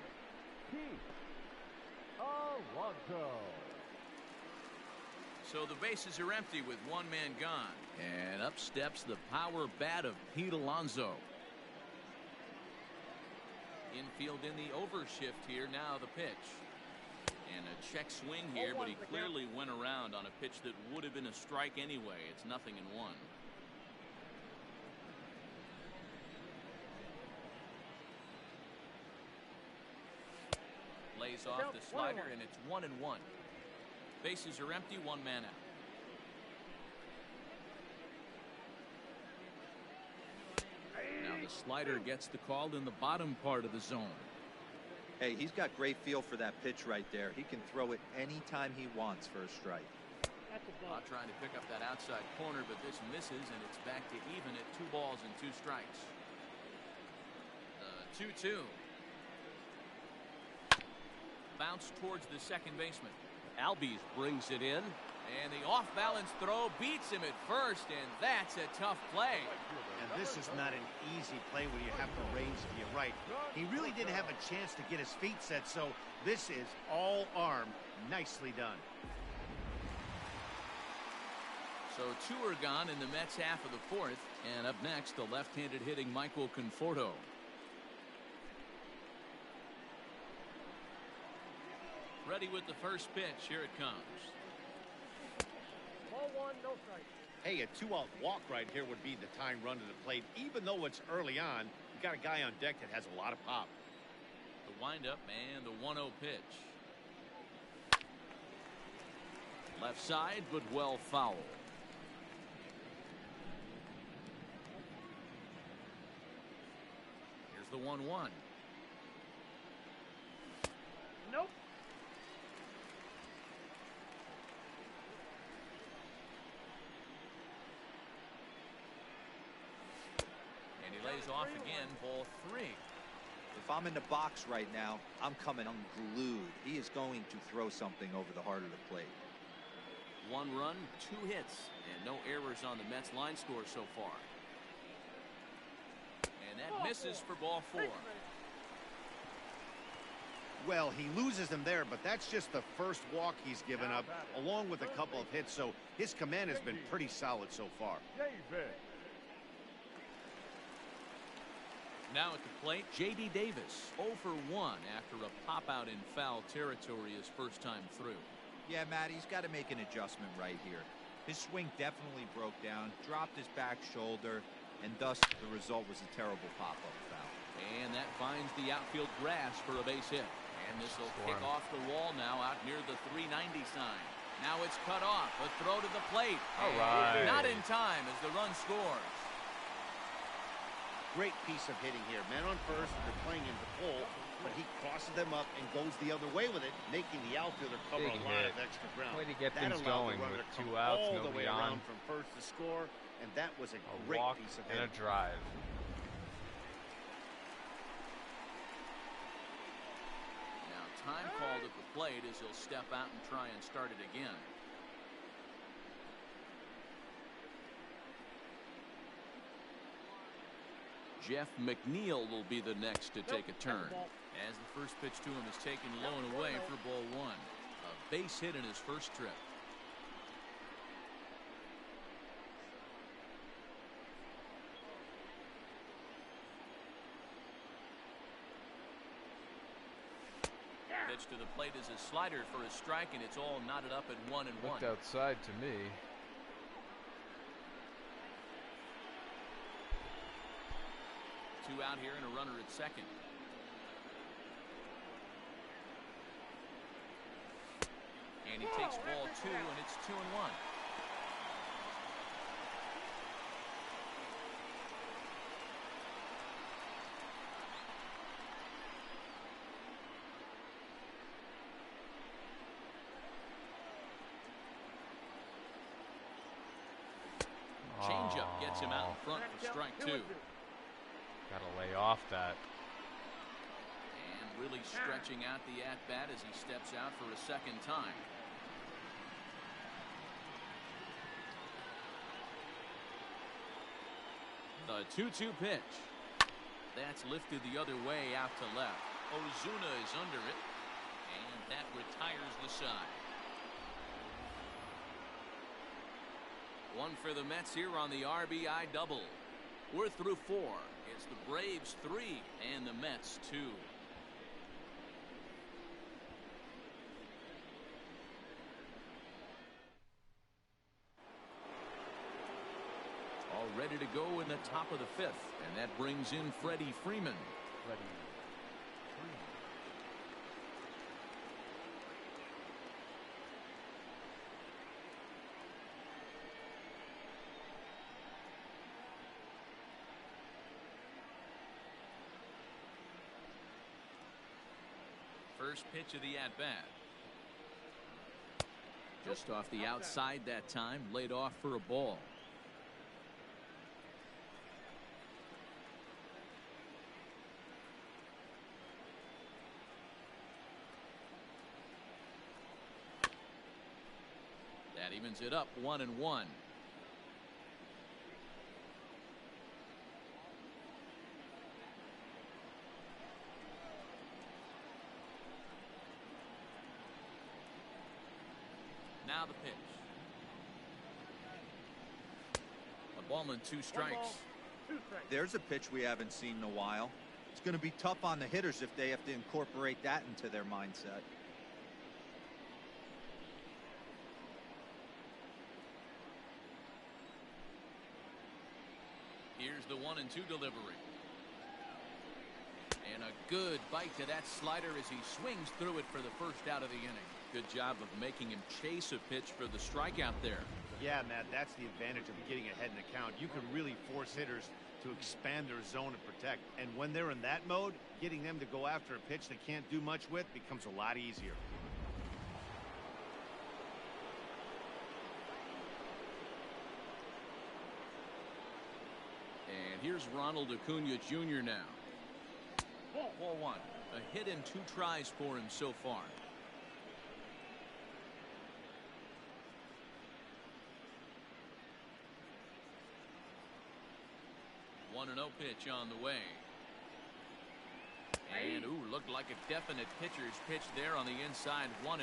Keith Alonso. So the bases are empty with one man gone. And up steps the power bat of Pete Alonso. Infield in the overshift here. Now the pitch. And a check swing here, but he clearly went around on a pitch that would have been a strike anyway. It's 0-1. Lays off the slider, and it's 1-1. Bases are empty, one man out. Now the slider gets the call in the bottom part of the zone. Hey, he's got great feel for that pitch right there. He can throw it anytime he wants for a strike. Trying to pick up that outside corner, but this misses, and it's back to even at 2 balls and 2 strikes. 2-2. Bounce towards the second baseman. Albies brings it in, and the off-balance throw beats him at first, and that's a tough play. And this is not an easy play when you have to range to your right. He really didn't have a chance to get his feet set, so this is all arm. Nicely done. So 2 are gone in the Mets half of the 4th, and up next, the left-handed hitting Michael Conforto. Ready with the first pitch. Here it comes. Ball 1, no strike. Hey, a 2-out walk right here would be the tying run to the plate. Even though it's early on, you got a guy on deck that has a lot of pop. The windup and the 1-0 pitch. Left side, but well foul. Here's the 1-1. Nope. And he lays off again, ball 3. If I'm in the box right now, I'm coming unglued. He is going to throw something over the heart of the plate. 1 run, 2 hits, and no errors on the Mets line score so far. And that misses for ball 4. Well, he loses him there, but that's just the first walk he's given up, along with a couple of hits, so his command has been pretty solid so far. Now at the plate, J.D. Davis, 0 for 1 after a pop-out in foul territory his first time through. Yeah, Matt, he's got to make an adjustment right here. His swing definitely broke down, dropped his back shoulder, and thus the result was a terrible pop-up foul. And that finds the outfield grass for a base hit. And this will kick off the wall now out near the 390 sign. Now it's cut off. A throw to the plate. All right. Not in time as the run scores. Great piece of hitting here. Man on first, they're playing in the pole, but he crosses them up and goes the other way with it, making the outfielder cover Big a lot hit. of extra ground. Way to get That things allowed the going runner with to come 2 outs, all the way nobody around on. from first to score, and that was a A great walk piece of and a hitting. drive. Now time called at the plate as he'll step out and try and start it again. Jeff McNeil will be the next to take a turn. As the first pitch to him is taken low and away for ball 1. A base hit in his first trip. Pitch to the plate is a slider for a strike, and it's all knotted up at 1-1. Looked outside to me. Two out here and a runner at second. And he takes ball 2, and it's 2-1. Changeup gets him out in front for strike 2. Gotta lay off that. And really stretching out the at-bat as he steps out for a second time. The 2-2 pitch. That's lifted the other way out to left. Ozuna is under it, and that retires the side. One for the Mets here on the RBI double. We're through 4. It's the Braves 3 and the Mets 2. All ready to go in the top of the 5th, and that brings in Freddie Freeman. First pitch of the at-bat. Just off the outside that time, laid off for a ball. That evens it up 1-1. Now the pitch. A ball and 2 strikes. There's a pitch we haven't seen in a while. It's going to be tough on the hitters if they have to incorporate that into their mindset. Here's the 1-2 delivery. And a good bite to that slider as he swings through it for the first out of the inning. Good job of making him chase a pitch for the strikeout there. Yeah, Matt, that's the advantage of getting ahead in the count. You can really force hitters to expand their zone and protect. And when they're in that mode, getting them to go after a pitch they can't do much with becomes a lot easier. And here's Ronald Acuna Jr. now. Ball 1. A hit and 2 tries for him so far. 1-0 pitch on the way. And looked like a definite pitcher's pitch there on the inside. 1-1.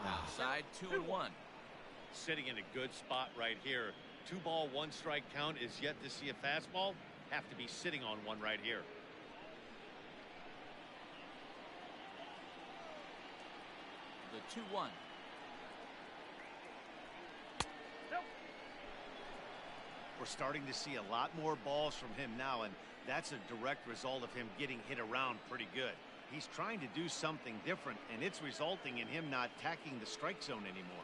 Outside 2-1. Sitting in a good spot right here. 2-ball, 1-strike count is yet to see a fastball. Have to be sitting on one right here. The 2-1. We're starting to see a lot more balls from him now, and that's a direct result of him getting hit around pretty good. He's trying to do something different, and it's resulting in him not attacking the strike zone anymore.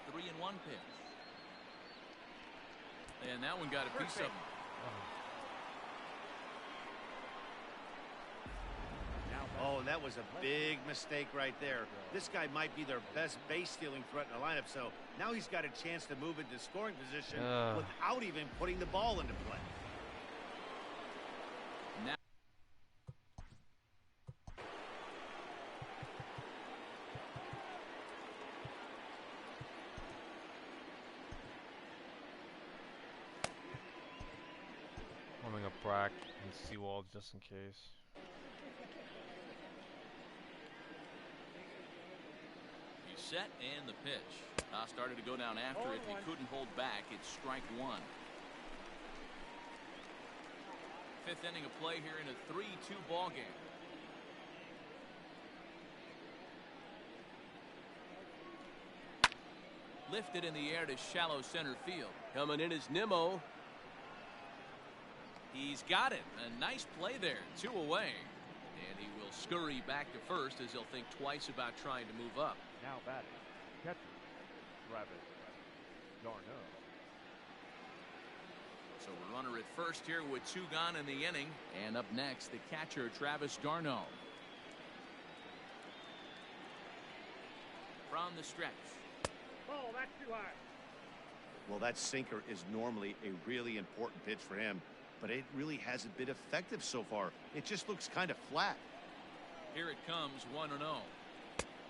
The 3-1 pitch. And that one got a piece of him. Oh, that was a big mistake right there. This guy might be their best base stealing threat in the lineup, so now he's got a chance to move into scoring position without even putting the ball into play. Now crack and seawall just in case. He's set and the pitch. Started to go down after it. He couldn't hold back. It's strike one. Fifth inning of play here in a 3-2 ball game. Lifted in the air to shallow center field. Coming in is Nimmo. He's got it. A nice play there. 2 away. And he will scurry back to first as he'll think twice about trying to move up. Now batting, catcher, Travis d'Arnaud. So a runner at first here with 2 gone in the inning. And up next, the catcher, Travis d'Arnaud. From the stretch. Oh, that's too high. Well, that sinker is normally a really important pitch for him, but it really hasn't been effective so far. It just looks kind of flat. Here it comes, 1-0.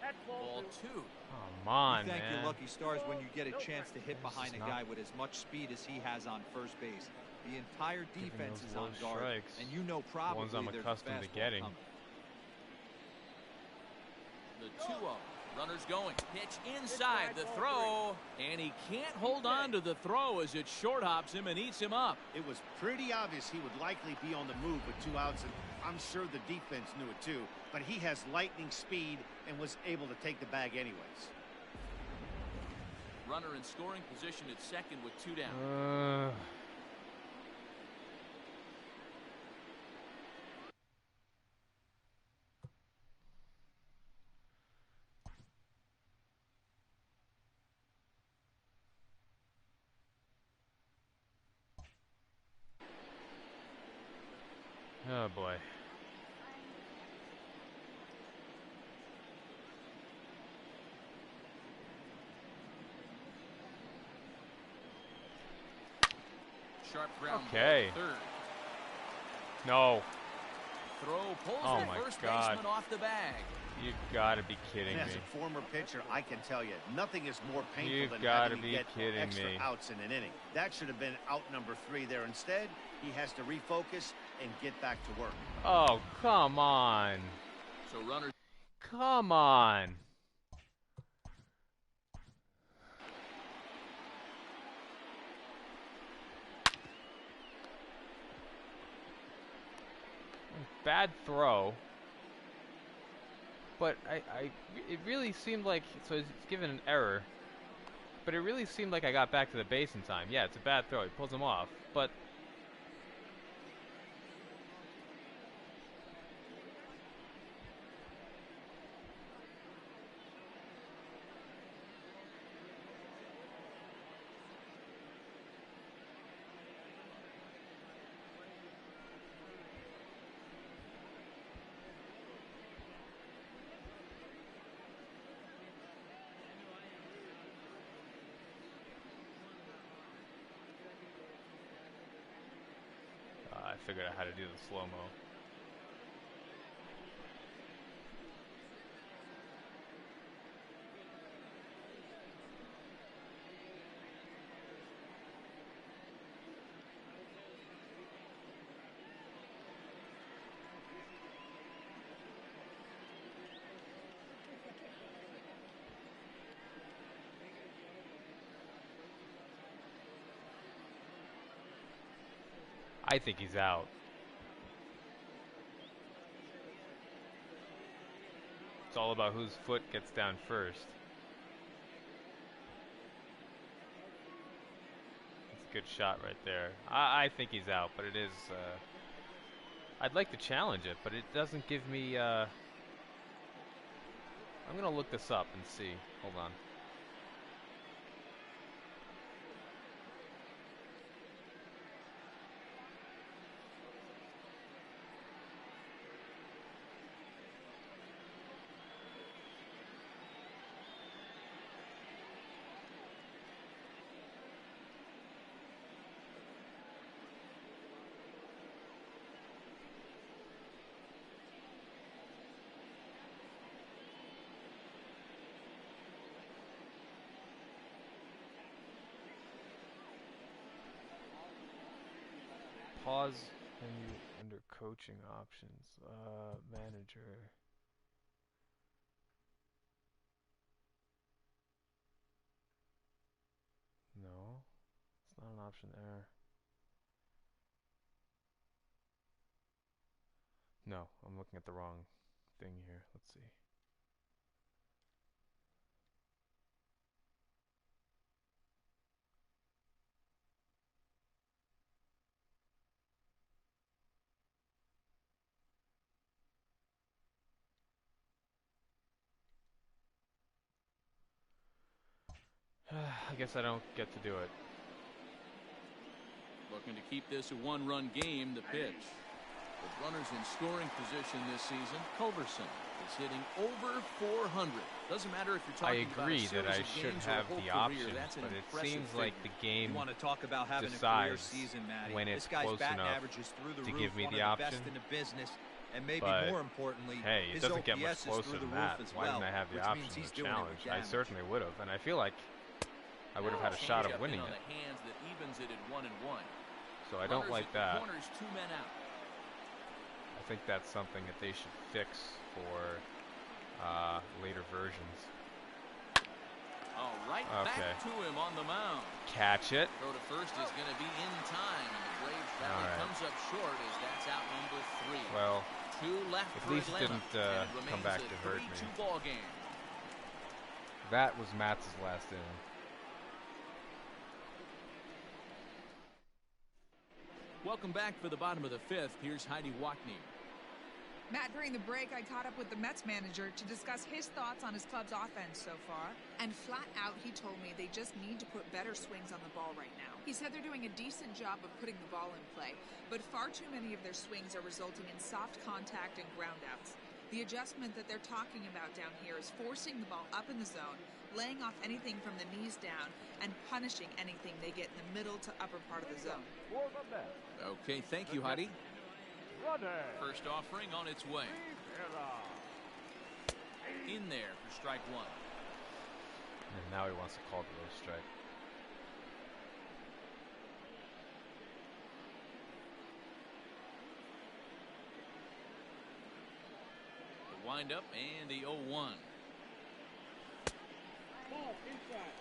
That's Ball 2. Come on, you thank man. your lucky stars when you get a chance to hit behind a guy with as much speed as he has on first base. The entire defense is on guard, strikes. and you know probably Ones I'm there's a accustomed to fastball getting. coming. The 2-0. Runners going. Pitch inside the throw. And he can't hold on to the throw as it short hops him and eats him up. It was pretty obvious he would likely be on the move with 2 outs, and I'm sure the defense knew it too. But he has lightning speed and was able to take the bag anyways. Runner in scoring position at second with 2 down. Oh boy. Sharp ground Okay. ball, third. No. Throw pulls Oh the my first God. baseman off the bag. You've got to be kidding And me. as a former pitcher, I can tell you, nothing is more painful You've than gotta having to be get kidding extra me. outs in an inning. That should have been out number 3 there. Instead, he has to refocus and get back to work. Oh, come on. So runners. Come on. Bad throw. But it really seemed like, so it's given an error. But it really seemed like I got back to the base in time. Yeah, it's a bad throw. He pulls him off. But I figured out how to do the slow-mo. I think he's out. It's all about whose foot gets down first. It's a good shot right there. I think he's out, but it is... I'd like to challenge it, but it doesn't give me... I'm going to look this up and see. Hold on. Pause and coaching options. Manager. No, it's not an option there. No, I'm looking at the wrong thing here. Let's see. I guess I don't get to do it. Looking to keep this a one-run game, the pitch. With runners in scoring position this season, Culverson is hitting over 400. Doesn't matter if you're talking about a series I agree that I of should games or have a whole the career. options, That's an but it impressive seems like the game You want to talk about having a career decides season, Matty. when it's This guy's close batting enough average is through the to roof, give me one the of the best option. in the business, and maybe But, more importantly, hey, it his doesn't get much OPS is closer through the than roof that. as Why well, didn't I have the which option means of he's the doing it challenge? with I damage. certainly would have, and I feel like I would have had a shot of Changeup winning in on it. the hands that evens it at 1-1. So I don't Runners like at the that. corners, 2 men out. I think that's something that they should fix for later versions. Oh, right back to him on the mound. Catch it. Throw to first is going to be in time, and the Braves rally comes up short as that's out number 3. Well, 2 left at for least Atlanta, didn't and it come remains back a to hurt me. 3-2 ball game. That was Matz's last inning. Welcome back for the bottom of the 5th. Here's Heidi Wackney. Matt, during the break, I caught up with the Mets manager to discuss his thoughts on his club's offense so far. And flat out, he told me they just need to put better swings on the ball right now. He said they're doing a decent job of putting the ball in play, but far too many of their swings are resulting in soft contact and groundouts. The adjustment that they're talking about down here is forcing the ball up in the zone, laying off anything from the knees down, and punishing anything they get in the middle to upper part of the zone. Okay, thank you, Heidi. Runner. First offering on its way. In there for strike 1. And now he wants to call the low strike. The windup and the 0-1. Ball inside.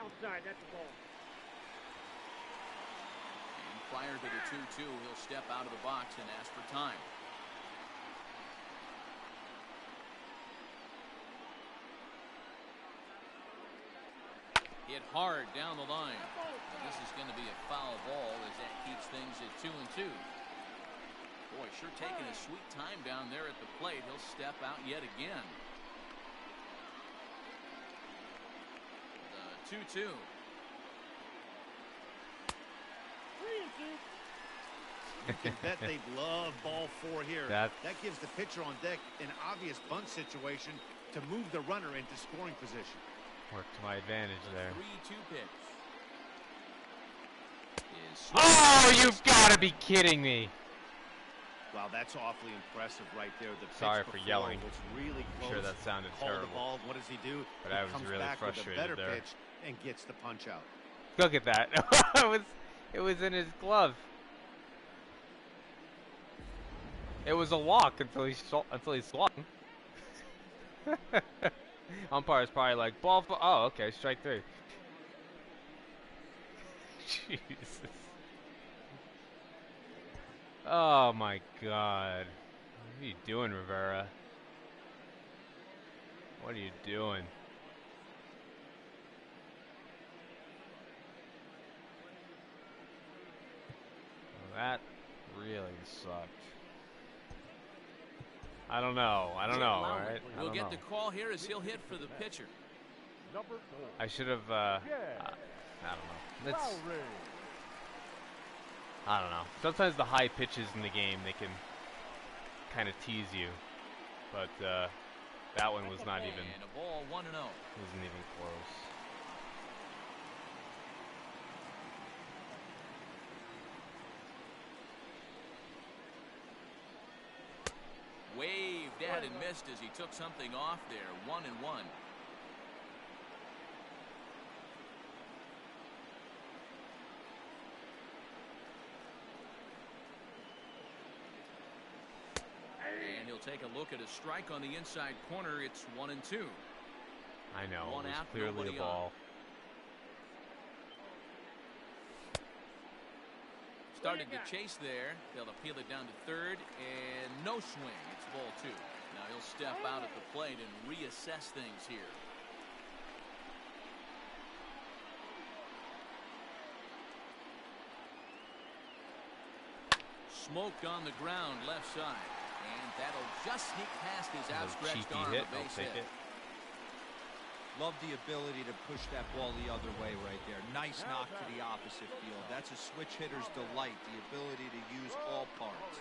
Outside, that's the ball. And prior to the 2-2, he'll step out of the box and ask for time. Hit hard down the line. This is going to be a foul ball as that keeps things at 2-2. Boy, sure taking a sweet time down there at the plate. He'll step out yet again. The 2-2. 3-2. You can bet they'd love ball 4 here. That gives the pitcher on deck an obvious bunt situation to move the runner into scoring position. worked to my advantage there. 3-2 pitch. Oh, you've got to be kidding me. Wow, that's awfully impressive right there. The pitch Sorry for yelling. was really I'm close. sure that sounded Called terrible. the ball. What does he do? But he I was comes really back frustrated with a better there. pitch and gets the punch out. Look at that. it was in his glove. It was a walk until he swung. Umpire's probably like, ball for, oh, okay, strike 3. Jesus. Oh my God. What are you doing, Rivera? What are you doing? Well, that really sucked. I don't know, alright? We'll get the call here as he'll hit for the pitcher. Number 4. I should have, I don't know. I don't know. Sometimes the high pitches in the game, they can kind of tease you. But, that one was not even, And a ball 1-0. wasn't even close. ahead and missed as he took something off there. 1-1. And he'll take a look at a strike on the inside corner. It's 1-2. I know. One it was out, clearly a ball. Started to chase there. They'll appeal it down to third, and no swing. It's ball 2. Now he'll step out at the plate and reassess things here. Smoked on the ground left side, and that'll just sneak past his outstretched arm. Hit. I'll take it. Love the ability to push that ball the other way right there. Nice knock to the opposite field. That's a switch hitter's delight, the ability to use all parts.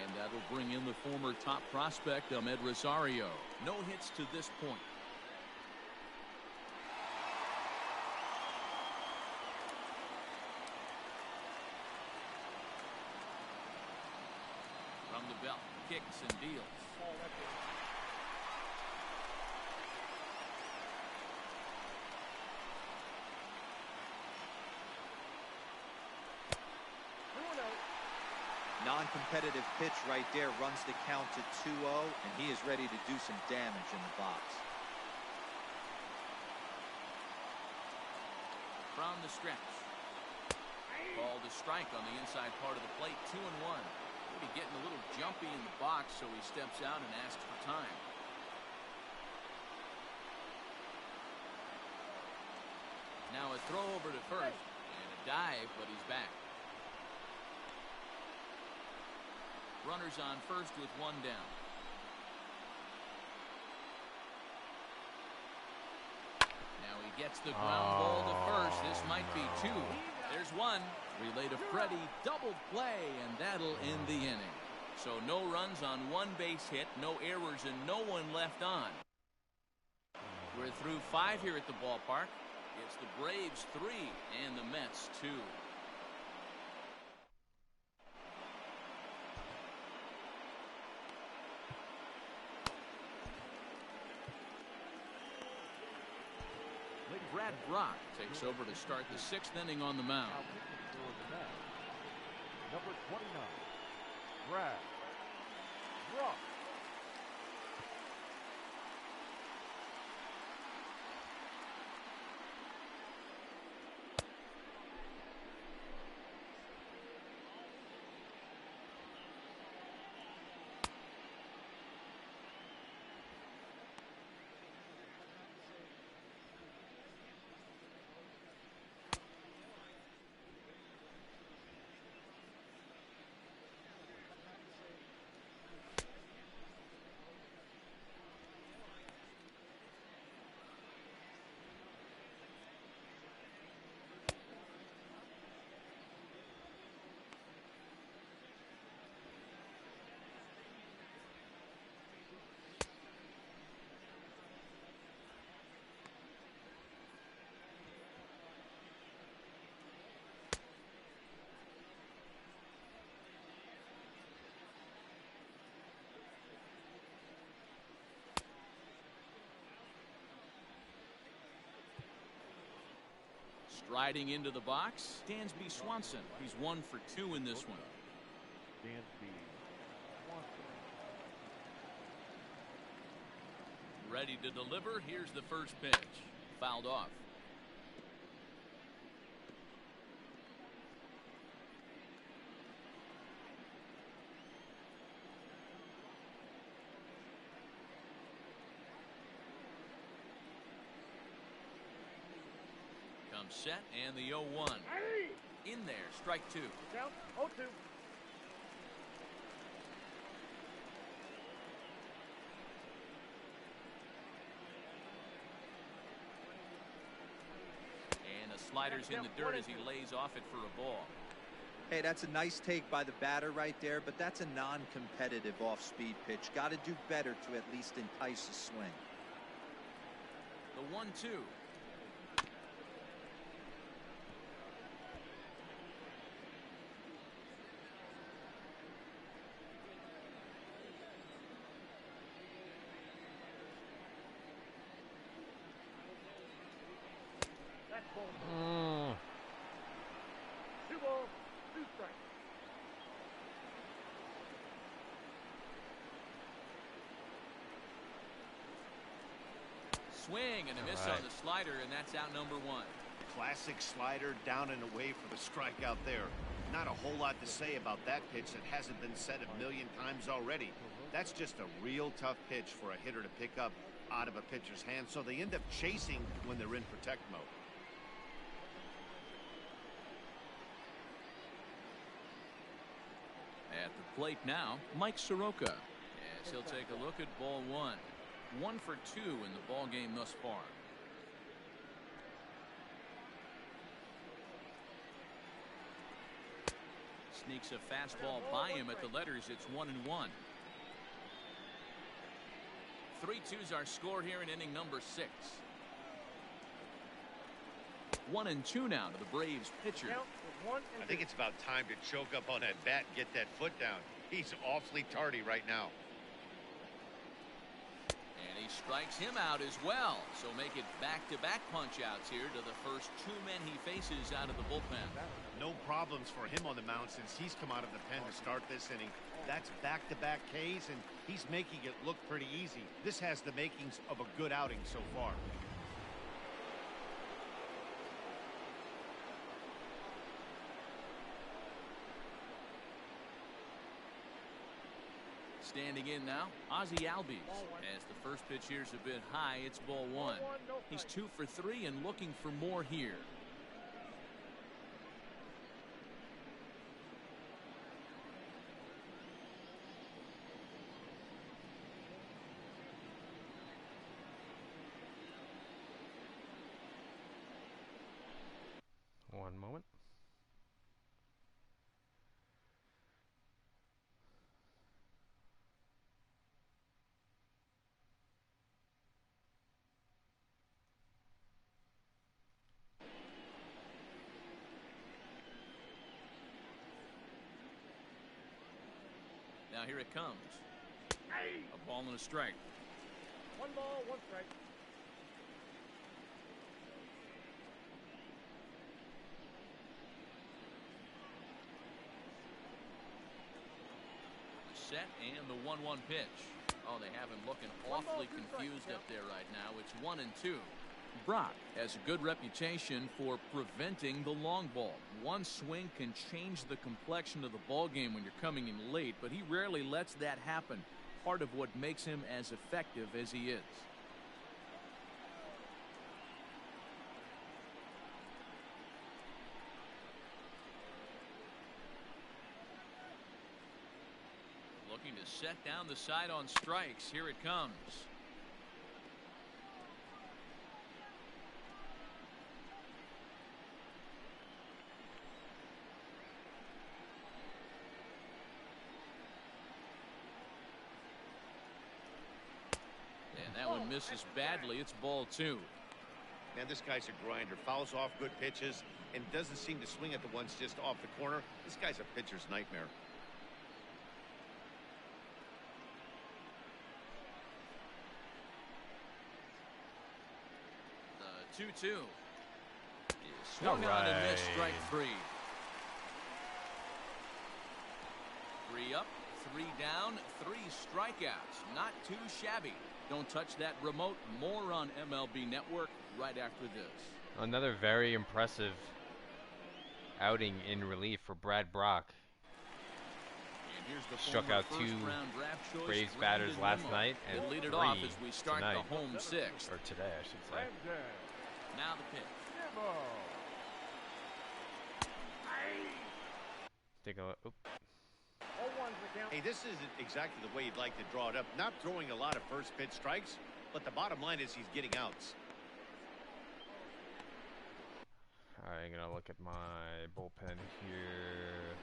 And that'll bring in the former top prospect, Ahmed Rosario. No hits to this point. From the belt, kicks and deals. Non-competitive pitch right there runs the count to 2-0, and he is ready to do some damage in the box. From the stretch. Ball to strike on the inside part of the plate. 2-1. Maybe getting a little jumpy in the box, so he steps out and asks for time. Now a throw over to first and a dive, but he's back. Runners on first with one down. Now he gets the ground ball to first. This might be 2. There's 1. Relay to Freddie. Double play, and that'll end the inning. So no runs on 1 base hit, no errors, and no one left on. We're through 5 here at the ballpark. It's the Braves 3 and the Mets 2. Brad Brock takes over to start the 6th inning on the mound. Number 29, Brad Brock. Striding into the box, Dansby Swanson. He's 1 for 2 in this one. Dansby Swanson. Ready to deliver. Here's the first pitch. Fouled off. Set and the 0-1 in there. Strike 2. Count 0-2. And the slider's in the dirt as he lays off it for a ball. Hey, that's a nice take by the batter right there, but that's a non-competitive off-speed pitch. Got to do better to at least entice a swing. The 1-2. ball. 2 balls, 2 strikes. Swing and a miss on the slider, and that's out number 1. Classic slider down and away for the strikeout there. Not a whole lot to say about that pitch that hasn't been said a million times already. That's just a real tough pitch for a hitter to pick up out of a pitcher's hand, so they end up chasing when they're in protect mode. At the plate now, Mike Soroka, as he'll take a look at ball 1. 1 for 2 in the ball game thus far. Sneaks a fastball by him at the letters. It's 1-1. 3-2's our score here in inning number 6. 1-2 now to the Braves pitcher. I think it's about time to choke up on that bat and get that foot down. He's awfully tardy right now. And he strikes him out as well. So make it back-to-back punch-outs here to the first 2 men he faces out of the bullpen. No problems for him on the mound since he's come out of the pen to start this inning. That's back-to-back Ks, and he's making it look pretty easy. This has the makings of a good outing so far. Standing in now, Ozzie Albies. As the first pitch here's a bit high, it's ball 1. He's 2 for 3 and looking for more here. One moment. Now here it comes. A ball and a strike. 1 ball, 1 strike. The set and the 1-1 pitch. Oh, they have him looking awfully confused up there right now. It's 1-2. Brock has a good reputation for preventing the long ball. One swing can change the complexion of the ball game when you're coming in late, but he rarely lets that happen. Part of what makes him as effective as he is. Looking to set down the side on strikes. Here it comes. That one misses badly. It's ball 2. Man, this guy's a grinder. Fouls off good pitches and doesn't seem to swing at the ones just off the corner. This guy's a pitcher's nightmare. The 2-2 is swung on and missed. Strike 3. 3 up, 3 down, 3 strikeouts. Not too shabby. Don't touch that remote. More on MLB Network right after this. Another very impressive outing in relief for Brad Brock. And here's the struck out 2 Braves batters last night and we'll lead it 3 off as we start tonight. the home 6th. Or today, I should say. Now the pitch. Take a look. Hey, this isn't exactly the way you'd like to draw it up. Not throwing a lot of first pitch strikes, but the bottom line is he's getting outs. All right, I'm gonna look at my bullpen here.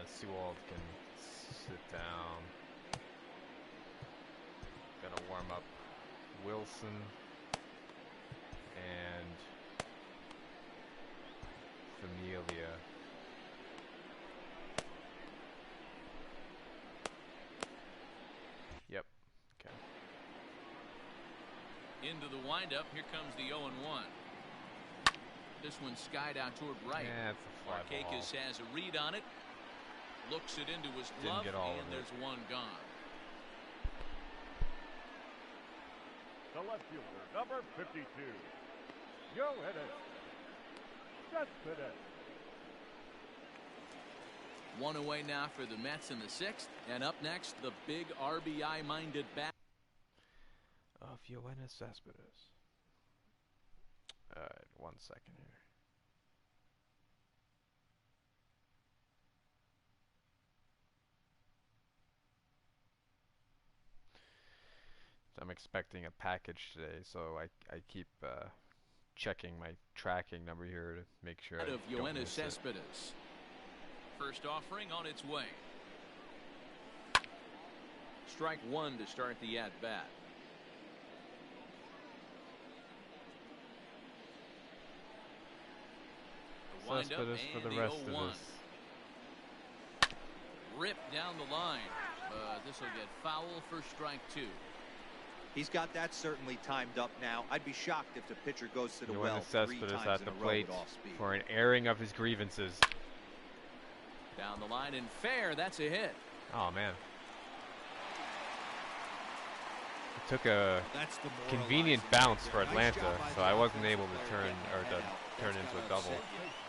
Sewald can sit down. Gonna warm up Wilson and Familia. Yep. Okay. into the windup. Here comes the 0-1. This one skied out toward right. Yeah, it's a fly ball. Markakis has a read on it. Looks it into his glove, and there's one gone. The left fielder, number 52, Yoenis Cespedes. One away now for the Mets in the 6th. And up next, the big RBI-minded bat of Yoenis Cespedes. All right, 1 second here. I'm expecting a package today, so I keep checking my tracking number here to make sure I don't Yoenis miss it. Cespedes. First offering on its way. Strike one to start the at-bat. Cespedes for the rest of this. Ripped down the line. This will get foul for strike two. He's got that certainly timed up now. I'd be shocked if the pitcher goes to the well 3 times at in the a row plate with off speed. for an airing of his grievances. Down the line and fair. That's a hit. Oh man. It took a convenient bounce for Atlanta, so I wasn't able to turn into a double.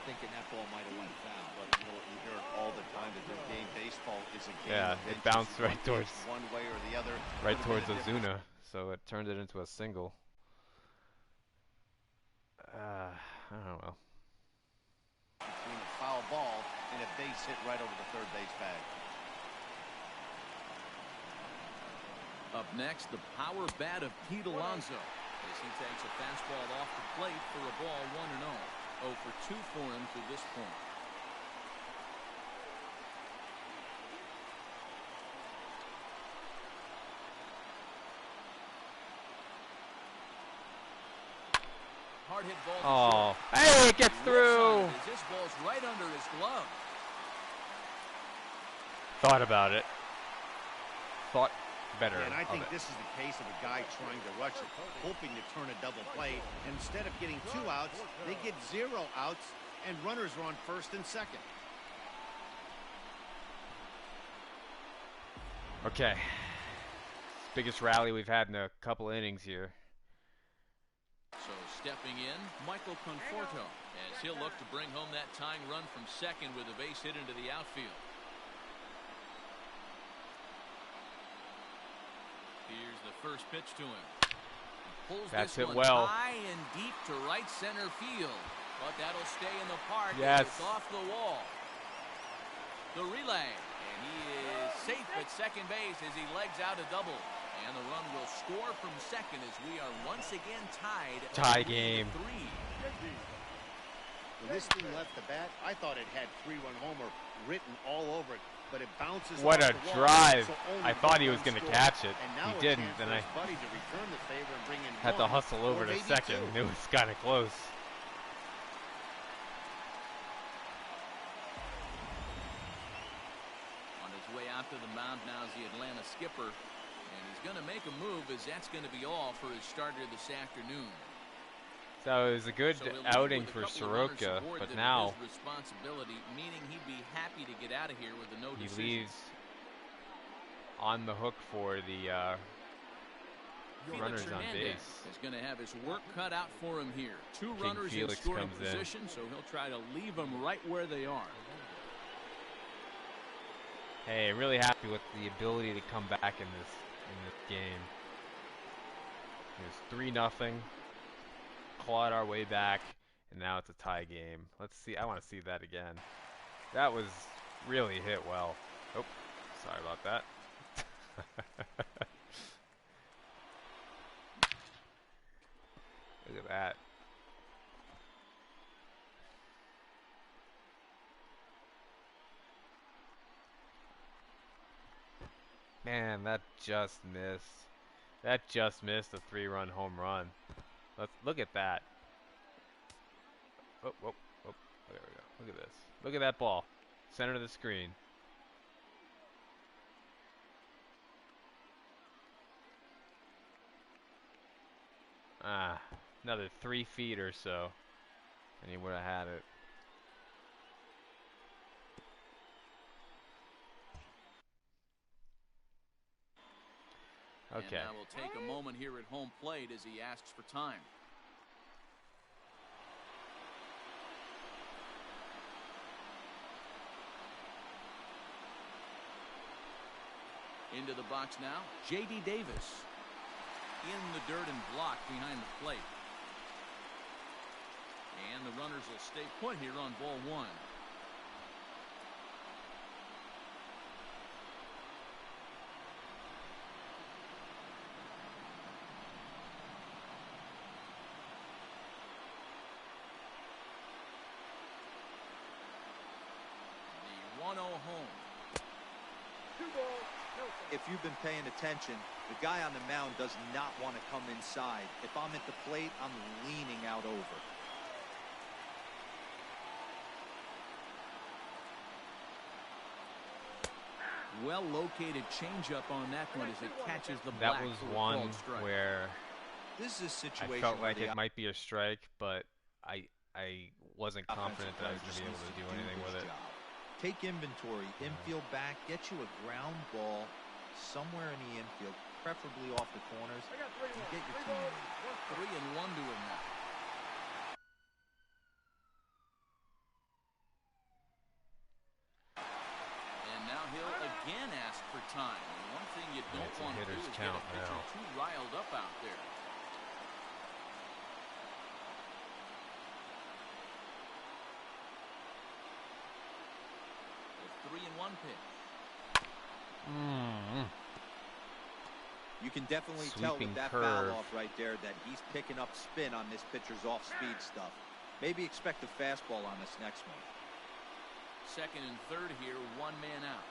Thinking that ball might have went foul. But you know what, we hear it all the time that the game baseball is a game. Yeah, it bounced right towards one way or the other. Right towards Ozuna, so it turned it into a single. I don't know. Between a foul ball and a base hit right over the third base bag. Up next, the power bat of Pete Alonso as he takes a fastball off the plate for a ball 1-0. 0 for 2 for him to this point. Hard hit ball. Oh, hey, it gets through. This ball's right under his glove. Thought about it. Thought better. Yeah, and I think this is the case of a guy trying to rush it, hoping to turn a double play. And instead of getting 2 outs, they get 0 outs, and runners are on first and second. Okay. Biggest rally we've had in a couple innings here. So stepping in, Michael Conforto, as he'll look to bring home that tying run from second with a base hit into the outfield. Here's the first pitch to him. He pulls That's this it one well. high and deep to right center field. But that'll stay in the park. Yes. It's off the wall. The relay. And he is safe at second base as he legs out a double. And the run will score from second as we are once again tied. Tie game. 3. When this thing left the bat, I thought it had 3-run homer written all over it, but it bounces What off a the wall, drive. so only I thought he one was going to score. catch it. And now He a didn't, chance and for I his buddy to return the favor and bring in had to one, hustle over or to maybe second. 2. It was kind of close. On his way out to the mound now is the Atlanta skipper. And he's going to make a move as that's going to be all for his starter this afternoon. So it was a good So he'll leave outing with a for couple of runners Soroka, aboard but that now is his responsibility, meaning he'd be happy to get out of here with a no he decision. leaves on the hook for the runners on base. Is going to have his work cut out for him here. 2 King runners Felix in scoring comes in. position, so he'll try to leave them right where they are. Hey, really happy with the ability to come back in this game. It was 3-0. Clawed our way back, and now it's a tie game. Let's see. I want to see that again. That was really hit well. Oh, sorry about that. Look at that. Man, that just missed. That just missed a 3-run home run. Let's look at that. Oh, oh, oh. There we go. Look at this. Look at that ball. Center of the screen. Another 3 feet or so, and he would have had it. Okay. And now we'll take a moment here at home plate as he asks for time. Into the box now, J.D. Davis. In the dirt and blocked behind the plate. And the runners will stay put here on ball 1. The 1-0 home. If you've been paying attention, the guy on the mound does not want to come inside. If I'm at the plate, I'm leaning out over. Well located changeup on that one as it catches the black. That was one where this is a situation I felt like it might be a strike, but I wasn't confident that I was going to be able to do anything with it. Take inventory, infield back, get you a ground ball somewhere in the infield, preferably off the corners, and get your team in. 3-1 to him now. And now he'll again ask for time. And one thing you don't want to do is get a pitcher too riled up out there. The 3-1 pitch. You can definitely tell with that foul off right there that he's picking up spin on this pitcher's off-speed stuff. Maybe expect a fastball on this next one. Second and third here, 1 man out.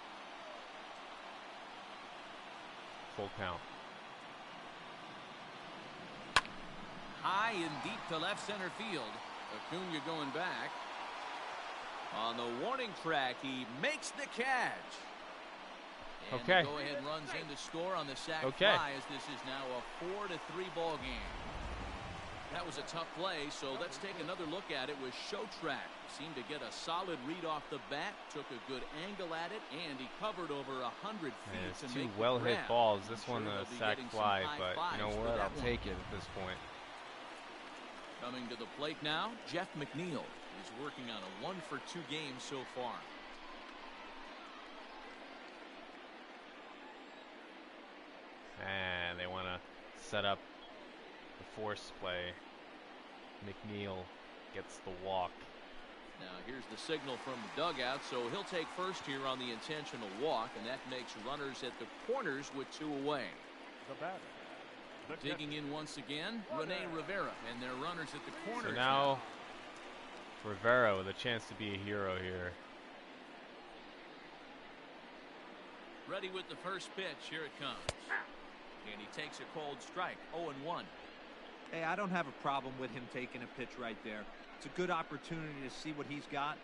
Full count. High and deep to left center field. Acuna going back. On the warning track, he makes the catch. And okay. Go ahead runs in to score on the sac fly as this is now a 4-3 ball game. That was a tough play, so let's take another look at it with Shotrack. Seemed to get a solid read off the bat, took a good angle at it, and he covered over 100 feet. Yeah, to two make well-hit balls. This one the sac fly, but you know what? I'll take it at this point. Coming to the plate now, Jeff McNeil is working on a 1-for-2 game so far. And they want to set up the force play. McNeil gets the walk. Now here's the signal from the dugout, so he'll take first here on the intentional walk, and that makes runners at the corners with 2 away. The batter. Digging in once again, Rene Rivera, and their runners at the corners. So now Rivera with a chance to be a hero here. Ready with the first pitch. Here it comes. And he takes a cold strike. 0-1. Hey, I don't have a problem with him taking a pitch right there. It's a good opportunity to see what he's got.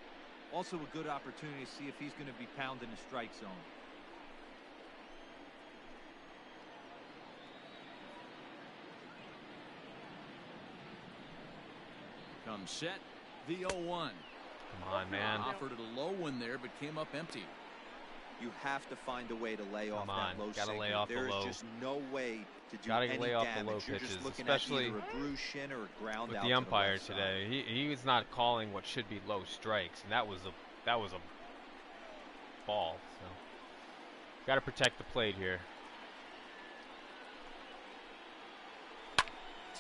Also a good opportunity to see if he's going to be pounding the strike zone. Comes set. The 0-1. Come on, man. Offered it a low one there, but came up empty. You have to find a way to lay off that low sinker. Lay off There's the low. just no way to do Gotta any lay off damage. the low You're pitches, just looking especially at either a bruised shin or a ground with out the to umpire left side. today. He was not calling what should be low strikes, and that was a ball. So got to protect the plate here.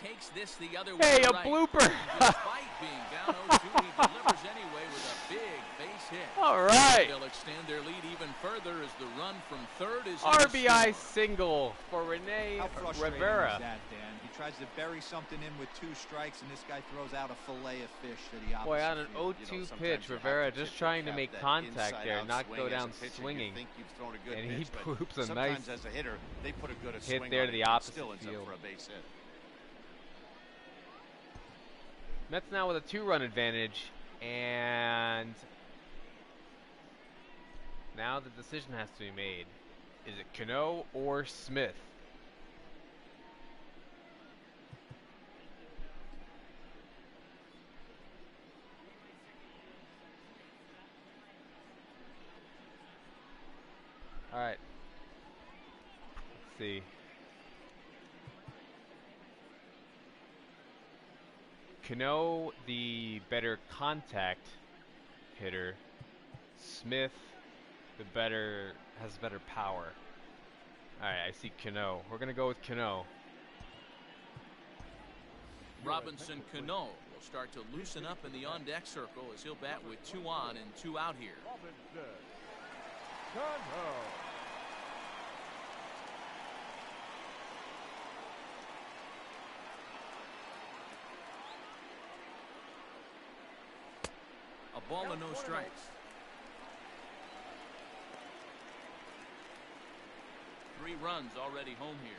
Takes this the other way. Hey, a right. blooper! Despite being down 0-2, he delivers anyway with a big base hit. All right. They'll extend their lead even further as the run from third is RBI single for Rene How frustrating Rivera. is that, Dan? He tries to bury something in with 2 strikes, and this guy throws out a fillet of fish to the opposite Boy, on an field. 0-2 pitch, Rivera just trying to make contact there, not go down swinging. And he poops a nice as a hitter, they put a good hit swing there on to it, the and opposite still ends up field. for a base hit. Mets now with a 2-run advantage, and now the decision has to be made. Is it Cano or Smith? see. Cano, the better contact hitter. Smith, has better power. All right, I see Cano. We're gonna go with Cano. Robinson Cano will start to loosen up in the on-deck circle as he'll bat with 2 on and 2 out here. Robinson Cano. A ball and no strikes. 3 runs already home here.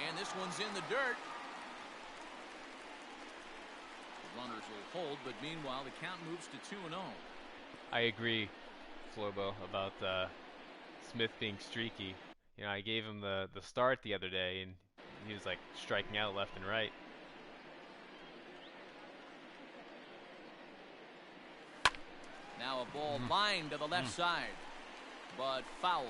And this one's in the dirt. The runners will hold, but meanwhile the count moves to 2-0. I agree, Flobo, about Smith being streaky. You know, I gave him the start the other day, and he was like striking out left and right. Now a ball lined to the left side, but foul.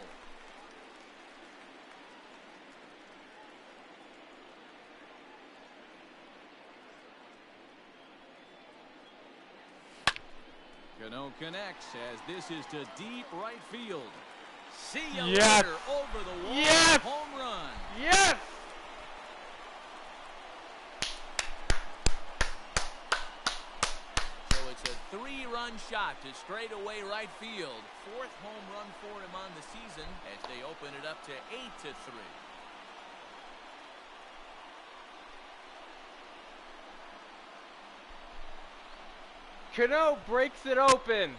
Cano connects as this is to deep right field. See you later, over the wall, home run. Yes! So it's a 3-run shot to straightaway right field. 4th home run for him on the season as they open it up to 8-3. Cano breaks it open.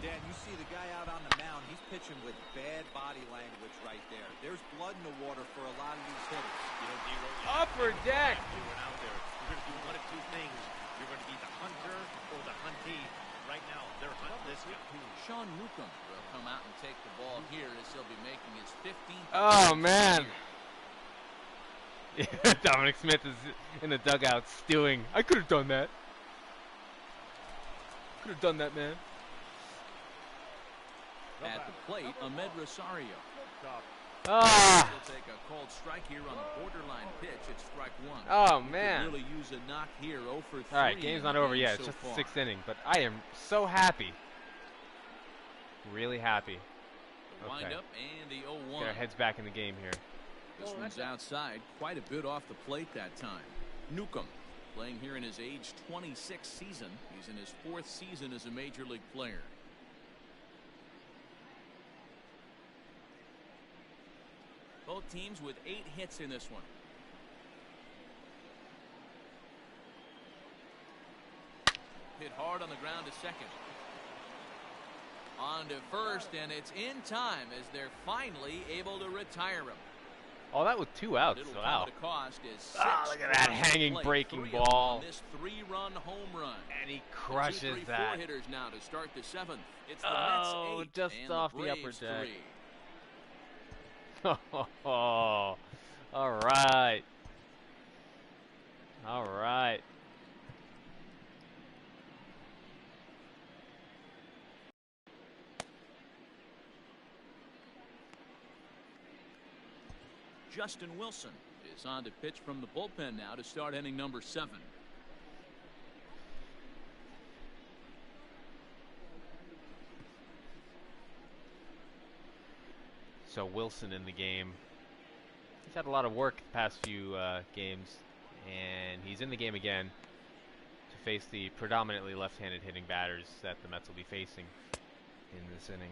Dan, you see the guy out on the mound. He's pitching with bad body language right there. There's blood in the water for a lot of these hitters. You know, D-Roll, Upper deck. You're out there. You're going to do one of 2 things. You're going to be the hunter or the huntee. Right now, they're hunting this guy. Sean Newcomb will come out and take the ball here as he'll be making his 15th. Oh, man. Dominic Smith is in the dugout stewing. I could have done that. Could have done that, man. At the plate, Ahmed Rosario. Ah! He'll take a called strike here on a borderline pitch. It's strike 1. Oh, He man. could really use a knock here. 0 for 3. All right, game's not over yet. It's So just far. the 6th inning, but I am so happy. Really happy. The wind up and the 0-1. Get our heads back in the game here. This one's outside, quite a bit off the plate that time. Newcomb playing here in his age 26 season. He's in his 4th season as a major league player. Both teams with 8 hits in this one. Hit hard on the ground to second. On to first, and it's in time as they're finally able to retire him. Oh, that was 2 outs. Little Wow. time to cost is 6. Look at that hanging Plate. breaking 3 of them ball. on this 3-run home run. And he The 2, crushes 3, 4 that. hitters now to start the 7th. It's the Oh, Mets 8 just and off the the upper Braves deck. 3. Oh, all right. All right. Justin Wilson is on to pitch from the bullpen now to start inning number 7. So Wilson in the game. He's had a lot of work the past few games, and he's in the game again to face the predominantly left-handed hitting batters that the Mets will be facing in this inning.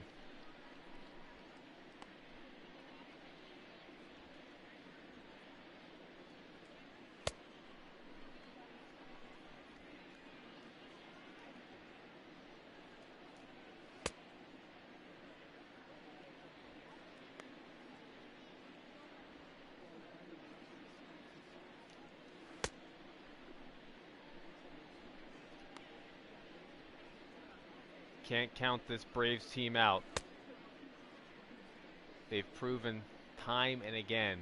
Can't count this Braves team out. They've proven time and again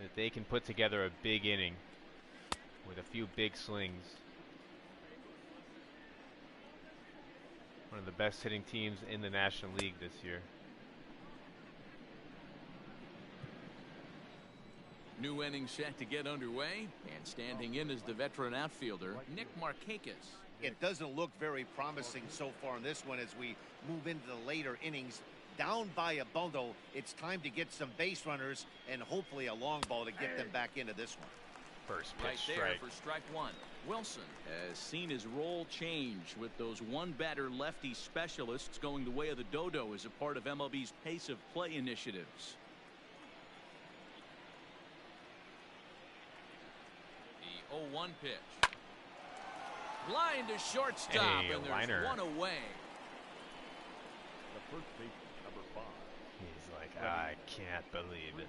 that they can put together a big inning with a few big slings. One of the best hitting teams in the National League this year. New inning set to get underway, and standing in is the veteran outfielder, Nick Markakis. It doesn't look very promising so far in this one as we move into the later innings. Down by a bundle, it's time to get some base runners and hopefully a long ball to get them back into this one. First pitch Right there strike. for strike one. Wilson has seen his role change with those one-batter lefty specialists going the way of the dodo as a part of MLB's pace of play initiatives. The 0-1 pitch. Line to shortstop, Hey, and there's liner. one away. The first baseman, number 5. He's like, I can't believe it.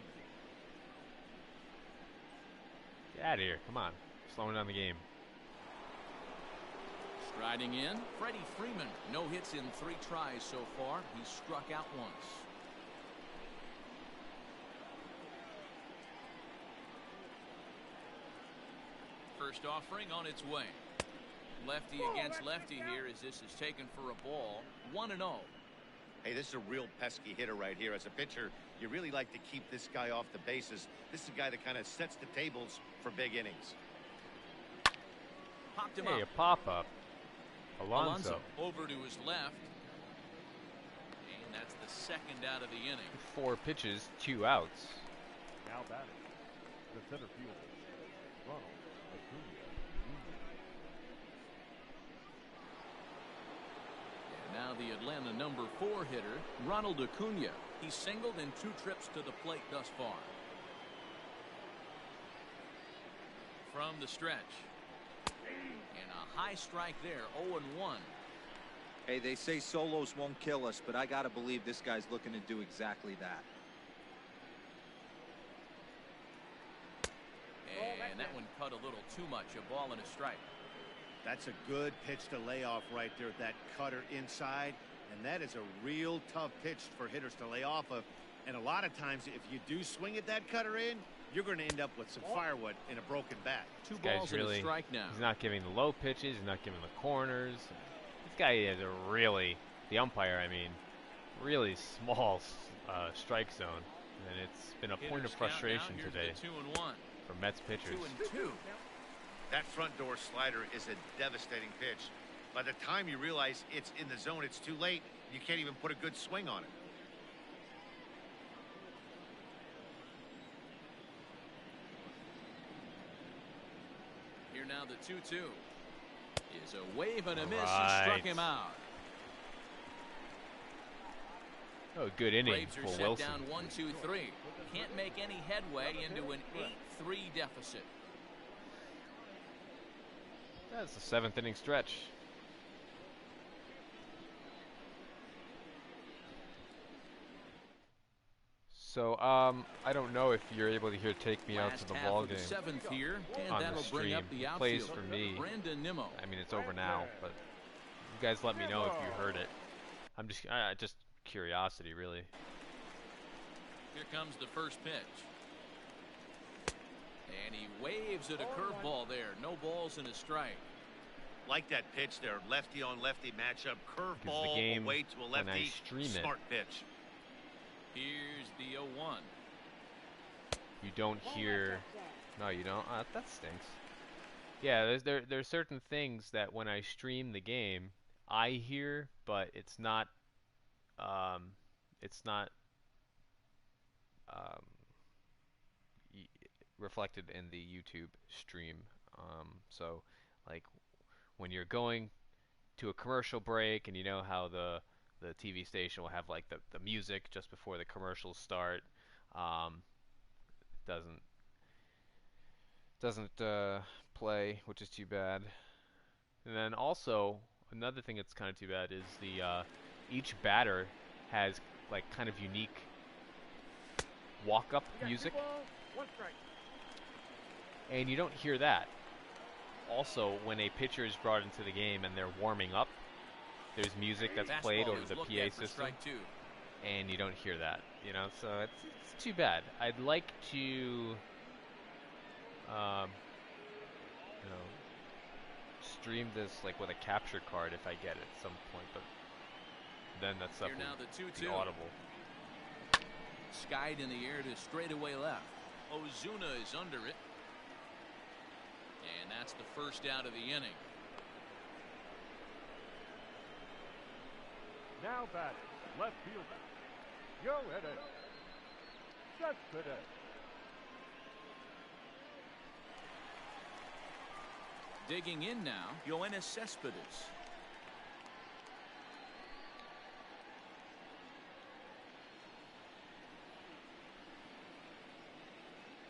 Get out of here. Come on. Slowing down the game. Striding in, Freddie Freeman. No hits in 3 tries so far. He's struck out once. First offering on its way. Lefty against lefty here as this is taken for a ball. 1-0. Hey, this is a real pesky hitter right here. As a pitcher, you really like to keep this guy off the bases. This is a guy that kind of sets the tables for big innings. Popped him Hey, up. a pop-up. Alonso. Over to his left. And that's the second out of the inning. 4 pitches, 2 outs. Now batting, the center fielder, Ronald Acuna And now the Atlanta number 4 hitter, Ronald Acuna. He's singled in 2 trips to the plate thus far. From the stretch. And a high strike there, 0-1. Hey, they say solos won't kill us, but I gotta believe this guy's looking to do exactly that. And that one cut a little too much, a ball and a strike. That's a good pitch to lay off right there, that cutter inside. And that is a real tough pitch for hitters to lay off of. And a lot of times, if you do swing at that cutter in, you're going to end up with some firewood in a broken bat. 2 This guy's balls and really, a strike now. he's not giving the low pitches, he's not giving the corners. This guy is a really, the umpire, I mean, really small strike zone. And it's been a point of Hitters count frustration now. Here's today the 2-1. for Mets pitchers. 2-2. That front door slider is a devastating pitch. By the time you realize it's in the zone, it's too late. You can't even put a good swing on it. Here now the 2-2 is a wave and a miss Right. and struck him out. Oh, good inning Braves are for set Wilson. down 1-2-3. Can't make any headway into an 8-3 deficit. That's the 7th inning stretch. So, I don't know if you're able to hear Take Me Out to the Last ball half of game the 7th here, and on the that'll bring up stream. the It plays outfielder, for me. Brandon Nimmo. I mean, it's over now, but you guys let me know if you heard it. I'm just curiosity, really. Here comes the first pitch. And he waves at a curveball there. No balls and a strike. Like that pitch there, lefty on lefty matchup, Because the game, curveball away to a when I lefty, stream it, smart pitch. Here's the 0-1. you don't hear. No, you don't. That stinks. Yeah, there's certain things that when I stream the game, I hear, but it's not. It's not. Reflected in the YouTube stream. So, like, when you're going to a commercial break, and you know how the TV station will have like the music just before the commercials start. Doesn't play, which is too bad. And then also another thing that's kind of too bad is the each batter has like kind of unique walk-up music, and you don't hear that. Also, when a pitcher is brought into the game and they're warming up, there's music that's played over the PA system, and you don't hear that. You know, so it's too bad. I'd like to stream this like with a capture card if I get it at some point, but then that stuff will be audible. Skied in the air to straightaway left. Ozuna is under it. And that's the first out of the inning. Now batting, left fielder. Yo, hit it. Just hit it. Digging in now, Yoenis Cespedes.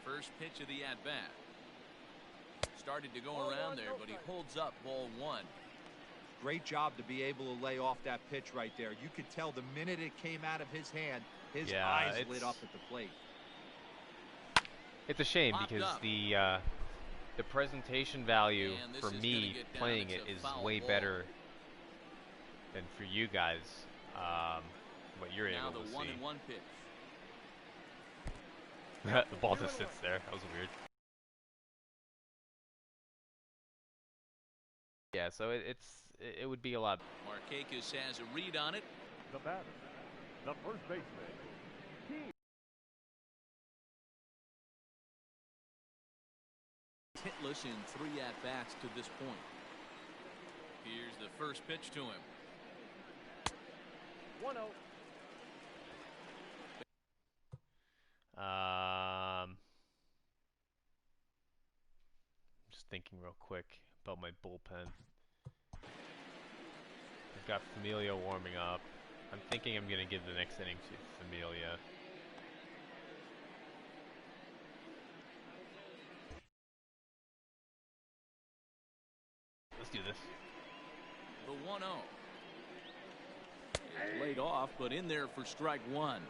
First pitch of the at-bat. Started to go around there, but he holds up ball one. Great job to be able to lay off that pitch right there. You could tell the minute it came out of his hand, his eyes lit up at the plate. It's a shame because the presentation value for me playing it is way better than for you guys. What you're able to see. 1-1 pitch. The ball just sits there. That was weird. Yeah, so it would be a lot. Markakis has a read on it. The batter, the first baseman. Hitless in 3 at-bats to this point. Here's the first pitch to him. 1-0. Just thinking real quick about my bullpen. I've got Familia warming up. I'm thinking I'm going to give the next inning to Familia. Let's do this. The 1-0. It's laid off, but in there for strike one.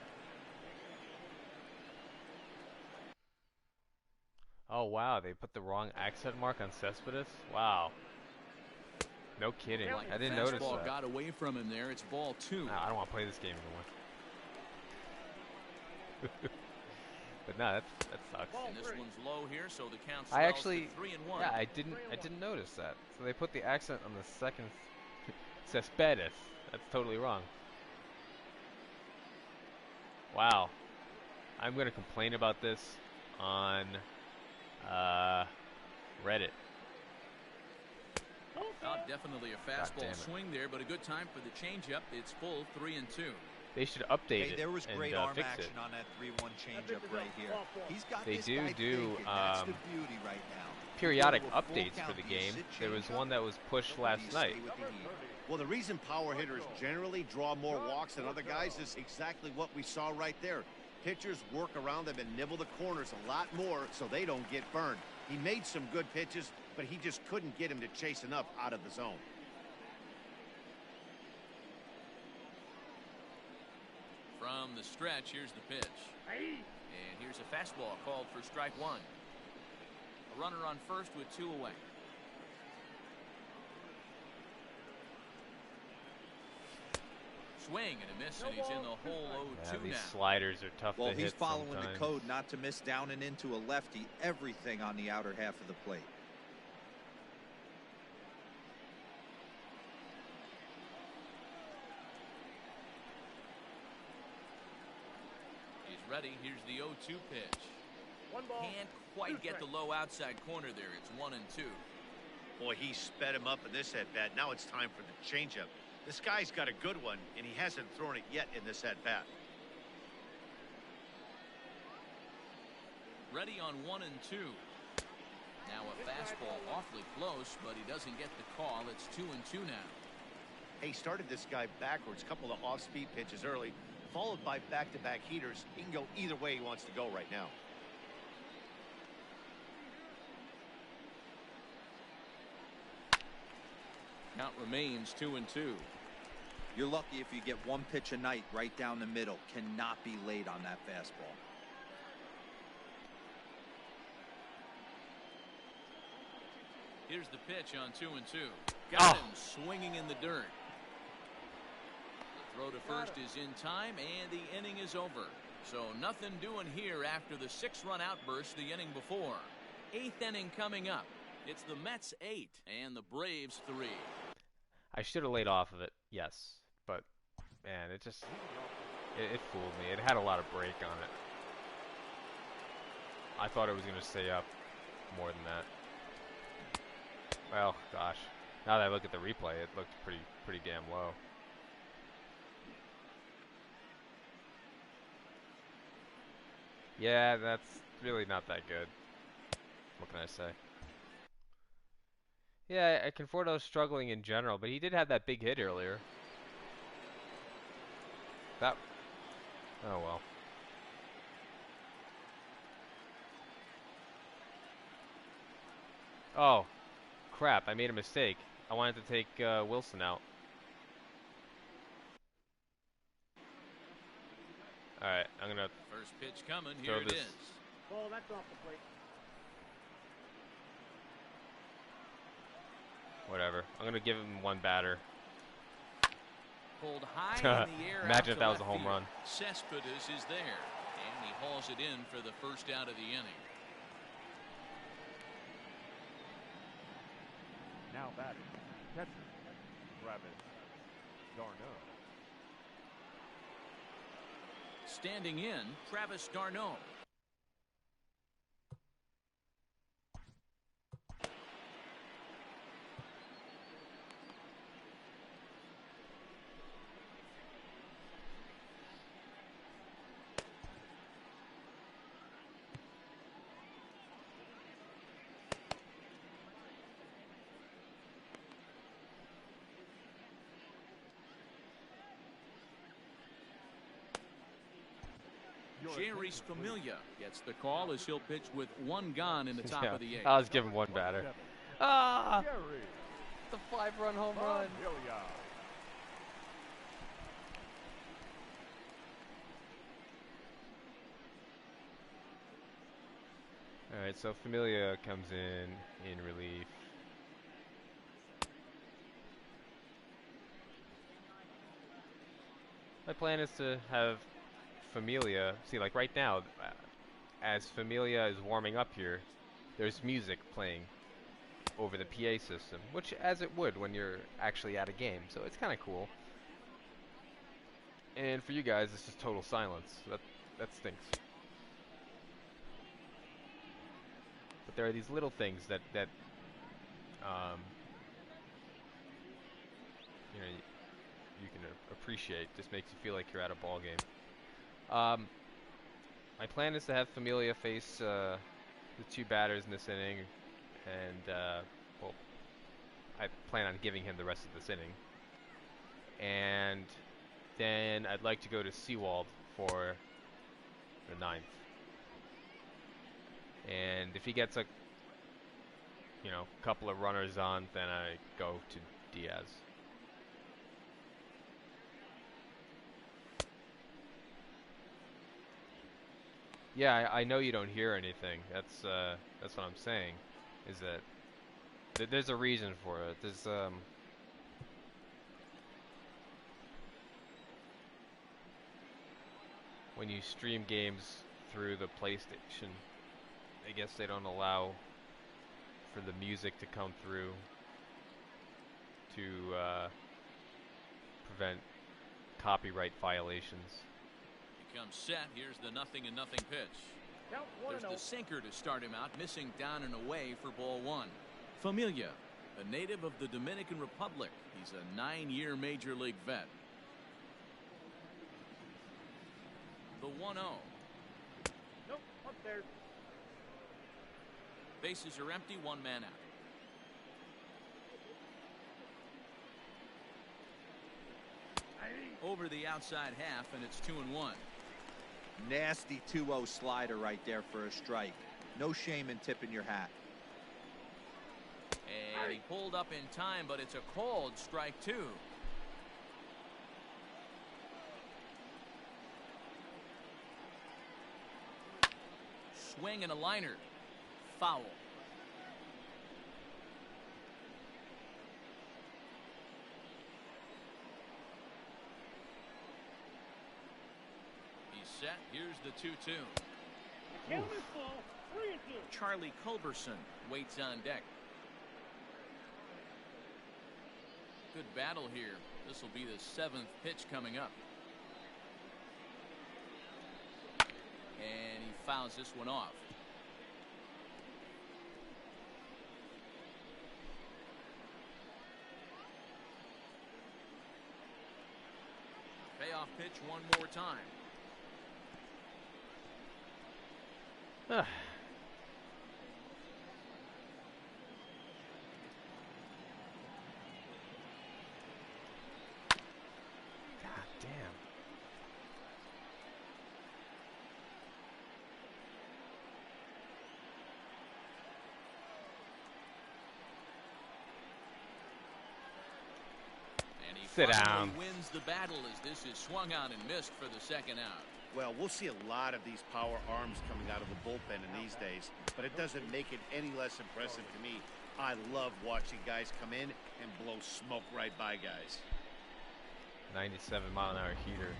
Oh, wow. They put the wrong accent mark on Cespedes? Wow. No kidding. I didn't notice that. Fastball got away from him there. It's ball two. Nah, I don't want to play this game anymore. But no, that sucks. And this one's low here, so the count I actually, 3-1. yeah, I didn't notice that. So they put the accent on the second Cespedes. That's totally wrong. Wow. I'm gonna complain about this on Reddit. Oh, definitely a fastball swing there, but a good time for the changeup. It's full 3-2. They should update it. There was great and, arm fix action it. on that 3-1 changeup right here. He's got They this do guy thinking. That's the um, beauty right now. periodic You go to a full updates for count, the do you game. sit There was changeup, one that was pushed or do last you night. stay with the heat? Well, the reason power hitters generally draw more walks than other guys is exactly what we saw right there. Pitchers work around them and nibble the corners a lot more so they don't get burned. He made some good pitches, but he just couldn't get him to chase enough out of the zone. From the stretch, here's the pitch. And here's a fastball called for strike one. A runner on first with 2 away. Swing and a miss, and he's in the hole 0-2 Yeah, these now. sliders are tough Well, to hit he's following sometimes. the code not to miss down and into a lefty. Everything on the outer half of the plate. He's ready. Here's the 0-2 pitch. 1 ball. Can't quite get the low outside corner there. It's 1-2. Boy, he sped him up in this at-bat. Now it's time for the changeup. This guy's got a good one, and he hasn't thrown it yet in this at-bat. Ready on 1-2. Now a fastball awfully close, but he doesn't get the call. It's 2-2 now. He started this guy backwards, couple of off-speed pitches early, followed by back-to-back heaters. He can go either way he wants to go right now. Count remains 2-2. You're lucky if you get 1 pitch a night right down the middle. Cannot be late on that fastball. Here's the pitch on 2-2. Got him swinging in the dirt. The throw to first is in time, and the inning is over. So nothing doing here after the 6-run outburst the inning before. 8th inning coming up. It's the Mets 8 and the Braves 3. I should have laid off of it, yes, but man, it just it fooled me. It had a lot of break on it. I thought it was gonna stay up more than that. Well, gosh, now that I look at the replay, it looked pretty damn low. Yeah, that's really not that good. What can I say? Yeah, Conforto's struggling in general, but he did have that big hit earlier. That... Oh, well. Oh, crap, I made a mistake. I wanted to take Wilson out. Alright, I'm gonna... First pitch coming, here it is. Ball, that's off the plate. Whatever. I'm gonna give him one batter. Pulled high in the air. Imagine if that was a home run. Cespedes is there, and he hauls it in for the first out of the inning. Now batting, catcher, Travis d'Arnaud. Standing in, Travis d'Arnaud. Jerry's Familia gets the call as he'll pitch with one gone in the top of the eighth. I'll just give him one batter. Ah! The 5-run home run. Alright, so Familia comes in relief. My plan is to have Familia, see, like right now, as Familia is warming up here, there's music playing over the PA system, which as it would when you're actually at a game, so it's kind of cool. And for you guys, it's just total silence. That stinks. But there are these little things that you know, you can appreciate. Just makes you feel like you're at a ball game. My plan is to have Familia face the two batters in this inning, and well, I plan on giving him the rest of this inning. And then I'd like to go to Seawald for the 9th. And if he gets a couple of runners on, then I go to Diaz. Yeah, I know you don't hear anything. That's what I'm saying. Is that there's a reason for it. There's when you stream games through the PlayStation, I guess they don't allow for the music to come through to prevent copyright violations. Comes set. Here's the 0-0 pitch. There's the sinker to start him out, missing down and away for ball one. Familia, a native of the Dominican Republic. He's a 9-year major league vet. The 1-0. Nope, up there. Bases are empty, one man out. Over the outside half, and it's 2-1. Nasty 2-0 slider right there for a strike. No shame in tipping your hat. And he pulled up in time, but it's a called strike two. Swing and a liner. Foul. Set. Here's the 2-2. Ball, 3-2. Charlie Culberson waits on deck. Good battle here. This will be the 7th pitch coming up. And he fouls this one off. Payoff pitch one more time. God damn. And he Sit finally down. wins the battle as this is swung out and missed for the 2nd out. Well, we'll see a lot of these power arms coming out of the bullpen in these days, but it doesn't make it any less impressive to me. I love watching guys come in and blow smoke right by guys. 97-mile-an-hour heater.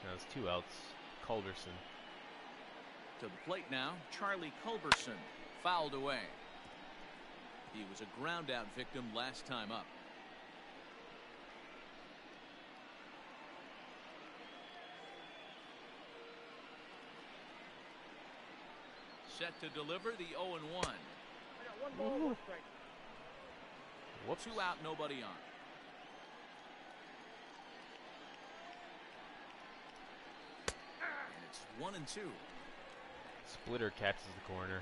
Now it's 2 outs. Culberson. To the plate now, Charlie Culberson fouled away. He was a ground out victim last time up. Set to deliver the 0-1. I got 1 ball, 1 strike. Whoops. 2 out, nobody on. And it's 1-2. Splitter catches the corner.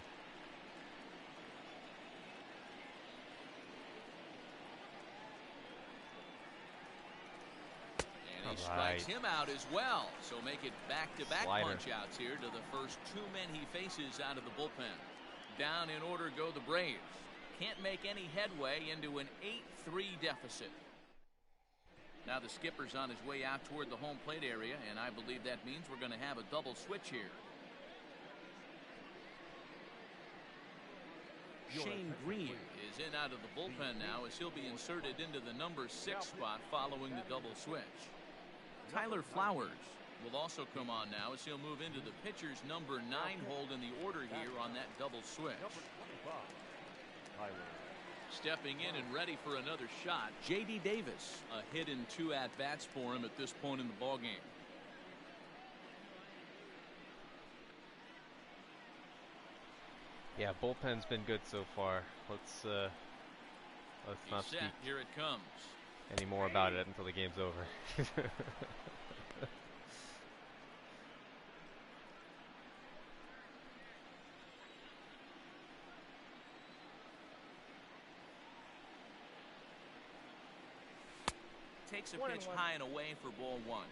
And he strikes him out as well. So make it back-to-back Slider. punch-outs here to the first 2 men he faces out of the bullpen. Down in order go the Braves. Can't make any headway into an 8-3 deficit. Now the skipper's on his way out toward the home plate area, and I believe that means we're going to have a double switch here. Shane Green is in out of the bullpen now as he'll be inserted into the number 6 spot following the double switch. Tyler Flowers will also come on now as he'll move into the pitcher's number 9 hold in the order here on that double switch. Stepping in and ready for another shot, J.D. Davis. A hit in 2 at-bats for him at this point in the ballgame. Yeah, bullpen's been good so far. Let's not speak Here it comes. any more about it until the game's over. Takes a pitch high and away for ball 1.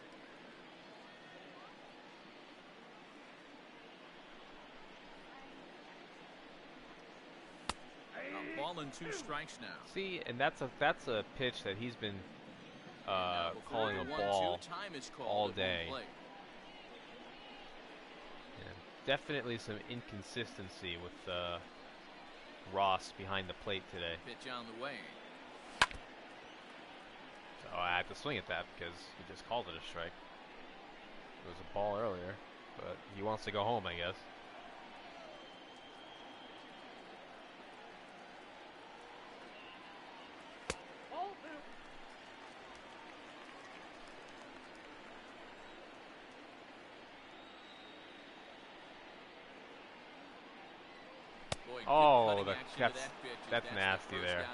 A ball and 2 strikes now. See, and that's a pitch that he's been calling a ball all day. And definitely some inconsistency with Ross behind the plate today. Pitch on the way. So I have to swing at that because he just called it a strike. It was a ball earlier, but he wants to go home, I guess. Oh, that's nasty there.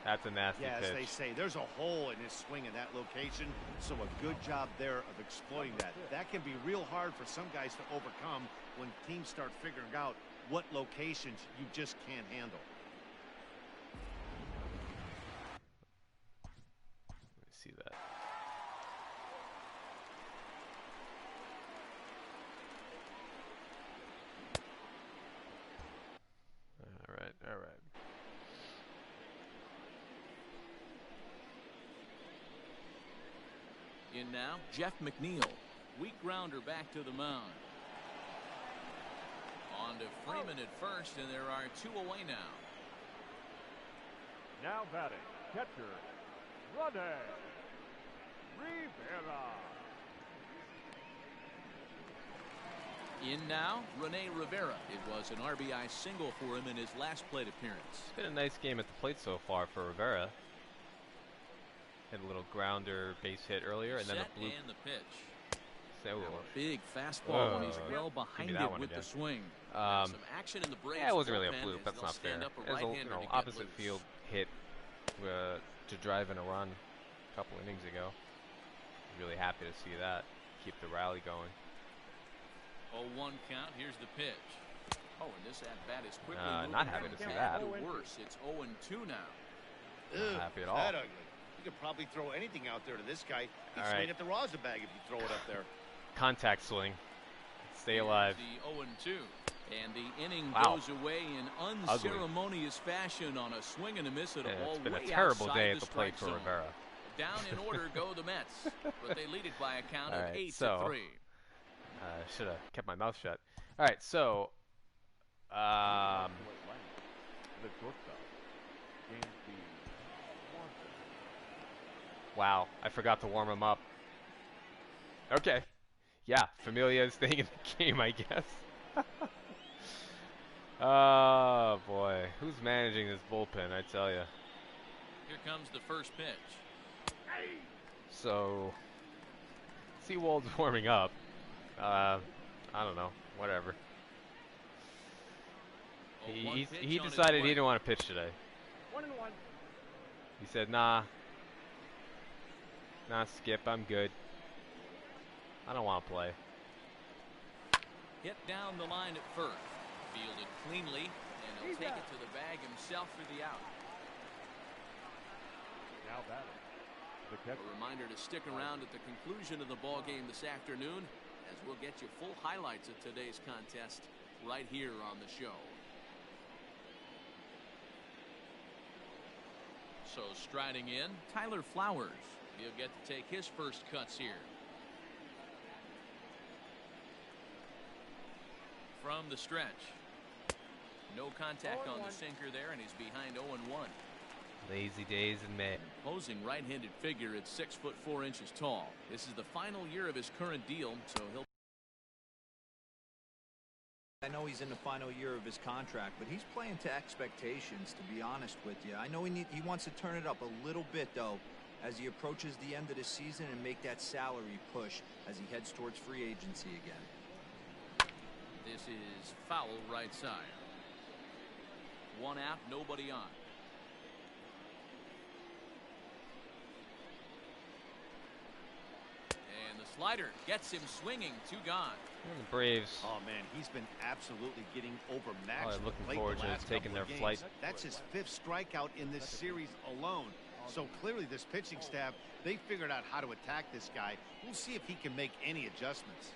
That's a nasty pitch. Yeah, as they say, there's a hole in his swing in that location, so a good job there of exploiting that. That can be real hard for some guys to overcome when teams start figuring out what locations you just can't handle. Let me see that. All right. In now, Jeff McNeil. Weak grounder back to the mound. On to Freeman at first, and there are 2 away now. Now batting, catcher, Rene Rivera. In now, Rene Rivera. It was an RBI single for him in his last plate appearance. It's been a nice game at the plate so far for Rivera. Had a little grounder base hit earlier, and then a bloop. And the pitch. So, big fastball when he's well behind it with again. the swing. Some action in the Braves. Yeah, it wasn't really a bloop. That's not fair. It was a opposite field hit to drive in a run a couple innings ago. Really happy to see that. Keep the rally going. 0-1 count. Here's the pitch. Oh, and this at-bat is quickly not happy to see that. Worse. It's 0-2 now. Not happy at all. That ugly. You could probably throw anything out there to this guy. He'd swing at the rosin bag if you throw it up there. Contact swing. Stay alive. The 0-2. And the inning Wow. goes away in unceremonious fashion on a swing and a miss at a ball. It's been a way terrible outside day the at the plate strike for zone. Rivera. Down in order go the Mets, but they lead it by a count of 8-3. Should have kept my mouth shut. All right, so The shortstop. James B. Swanson. wow, I forgot to warm him up. Okay, yeah, Familia is staying in the game, I guess. Oh boy, who's managing this bullpen? I tell you. Here comes the first pitch. So, Seawald's warming up. I don't know, whatever. He decided he didn't want to pitch today. 1-1. He said, nah, Skip, I'm good. I don't want to play. Hit down the line at first. Fielded cleanly, and he'll take it to the bag himself for the out. Now batting. The catcher. A reminder to stick around at the conclusion of the ball game this afternoon, as we'll get you full highlights of today's contest right here on the show. So striding in, Tyler Flowers. He'll get to take his first cuts here. From the stretch. No contact on the sinker there, and he's behind 0-1. Lazy days in May. Posing right-handed figure at 6'4" tall. This is the final year of his current deal, so he'll. I know he's in the final year of his contract, but he's playing to expectations, to be honest with you. I know he wants to turn it up a little bit, though, as he approaches the end of the season and make that salary push as he heads towards free agency again. This is foul right side. One out, nobody on. And the slider gets him swinging. 2 gone. The Braves. Oh man, he's been absolutely getting overmatched. Looking forward to taking their flight. That's his 5th strikeout in this series alone. So clearly this pitching staff, they figured out how to attack this guy. We'll see if he can make any adjustments.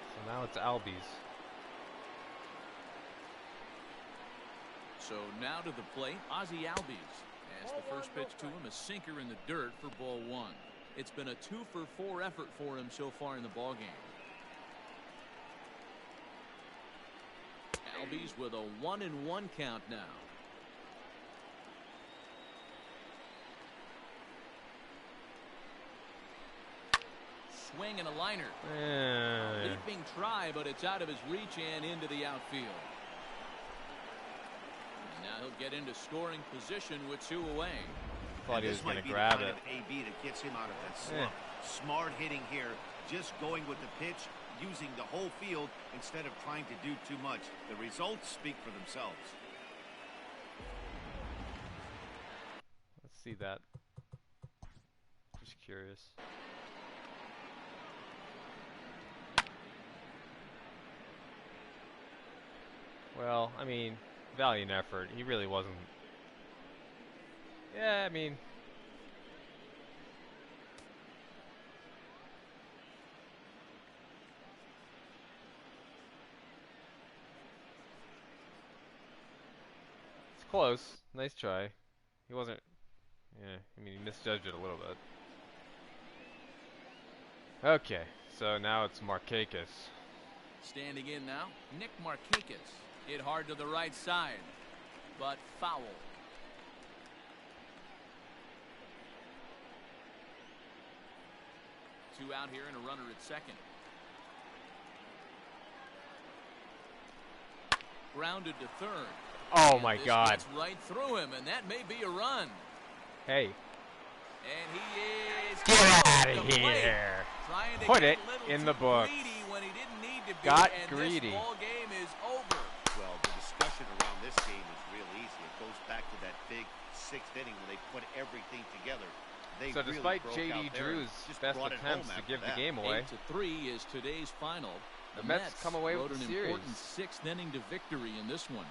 So now it's Albies. So now to the plate, Ozzie Albies. As the first pitch to him, a sinker in the dirt for ball 1. It's been a 2-for-4 effort for him so far in the ball game. Albies with a 1-1 count now. Swing and a liner. Leaping try, but it's out of his reach and into the outfield. And now he'll get into scoring position with 2 away. Thought he was going to grab it. AB that gets him out of that slump. Smart hitting here, just going with the pitch, using the whole field instead of trying to do too much. The results speak for themselves. Let's see that. Just curious. Well, I mean, valiant effort. He really wasn't. Yeah, I mean. It's close. Nice try. He wasn't. Yeah, I mean, he misjudged it a little bit. Okay, so now it's Markakis. Standing in now, Nick Markakis. Hit hard to the right side, but foul. Two out here and a runner at second. Grounded to third. Oh and my this God. gets right through him, and that may be a run. Hey. And he is Get out of complete. here. Trying to Put get it a little in too the books. greedy when he didn't need to be, Got and greedy. this ball game is over. Well, the discussion around this game is real easy. It goes back to that big sixth inning when they put everything together. They So really despite broke J.D. out there and Drew's just best brought it attempts home to after give the that. game away, 8-3 is today's final. the Mets come away wrote with the an series. important sixth inning to victory in this one.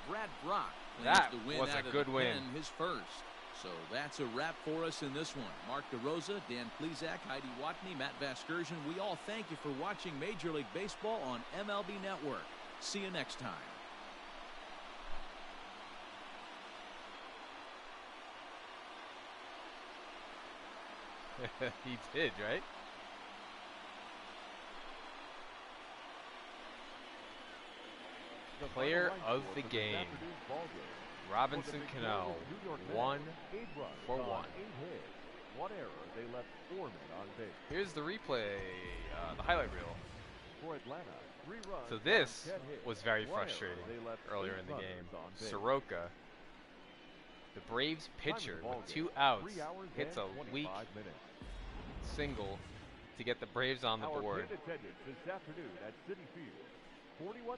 Brad Brock That claims the win was a out of good the win. pen, his first. So that's a wrap for us in this one. Mark DeRosa, Dan Plesac, Heidi Watney, Matt Vasgersian. We all thank you for watching Major League Baseball on MLB Network. See you next time. He did, right? The Player final line of score the for this game. afternoon's ball game. Robinson For the Cano, victorious New York Mets, 1 8 runs for on 1. 8 hits. One error. They left 4 men on base. Here's the replay, the highlight reel. For Atlanta, 3 runs So on this 10 hits. was very One error. frustrating They left earlier 8 in the runners game. on base. Soroka, the Braves pitcher Time of the with ball 2 game, outs, 3 hours hits and a 25 weak minutes. single to get the Braves on the Our board. paid attendance this afternoon at Citi Field,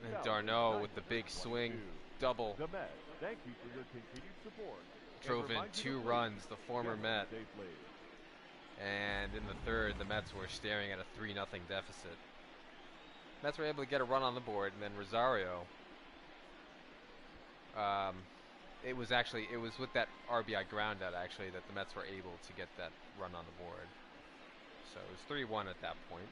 And d'Arnaud with the big swing, double, The Mets, thank you for your continued support. drove in 2 runs, the former Met. Safely. And in the third, the Mets were staring at a 3-0 deficit. Mets were able to get a run on the board, and then Rosario. It was with that RBI ground out actually that the Mets were able to get that run on the board. So it was 3-1 at that point.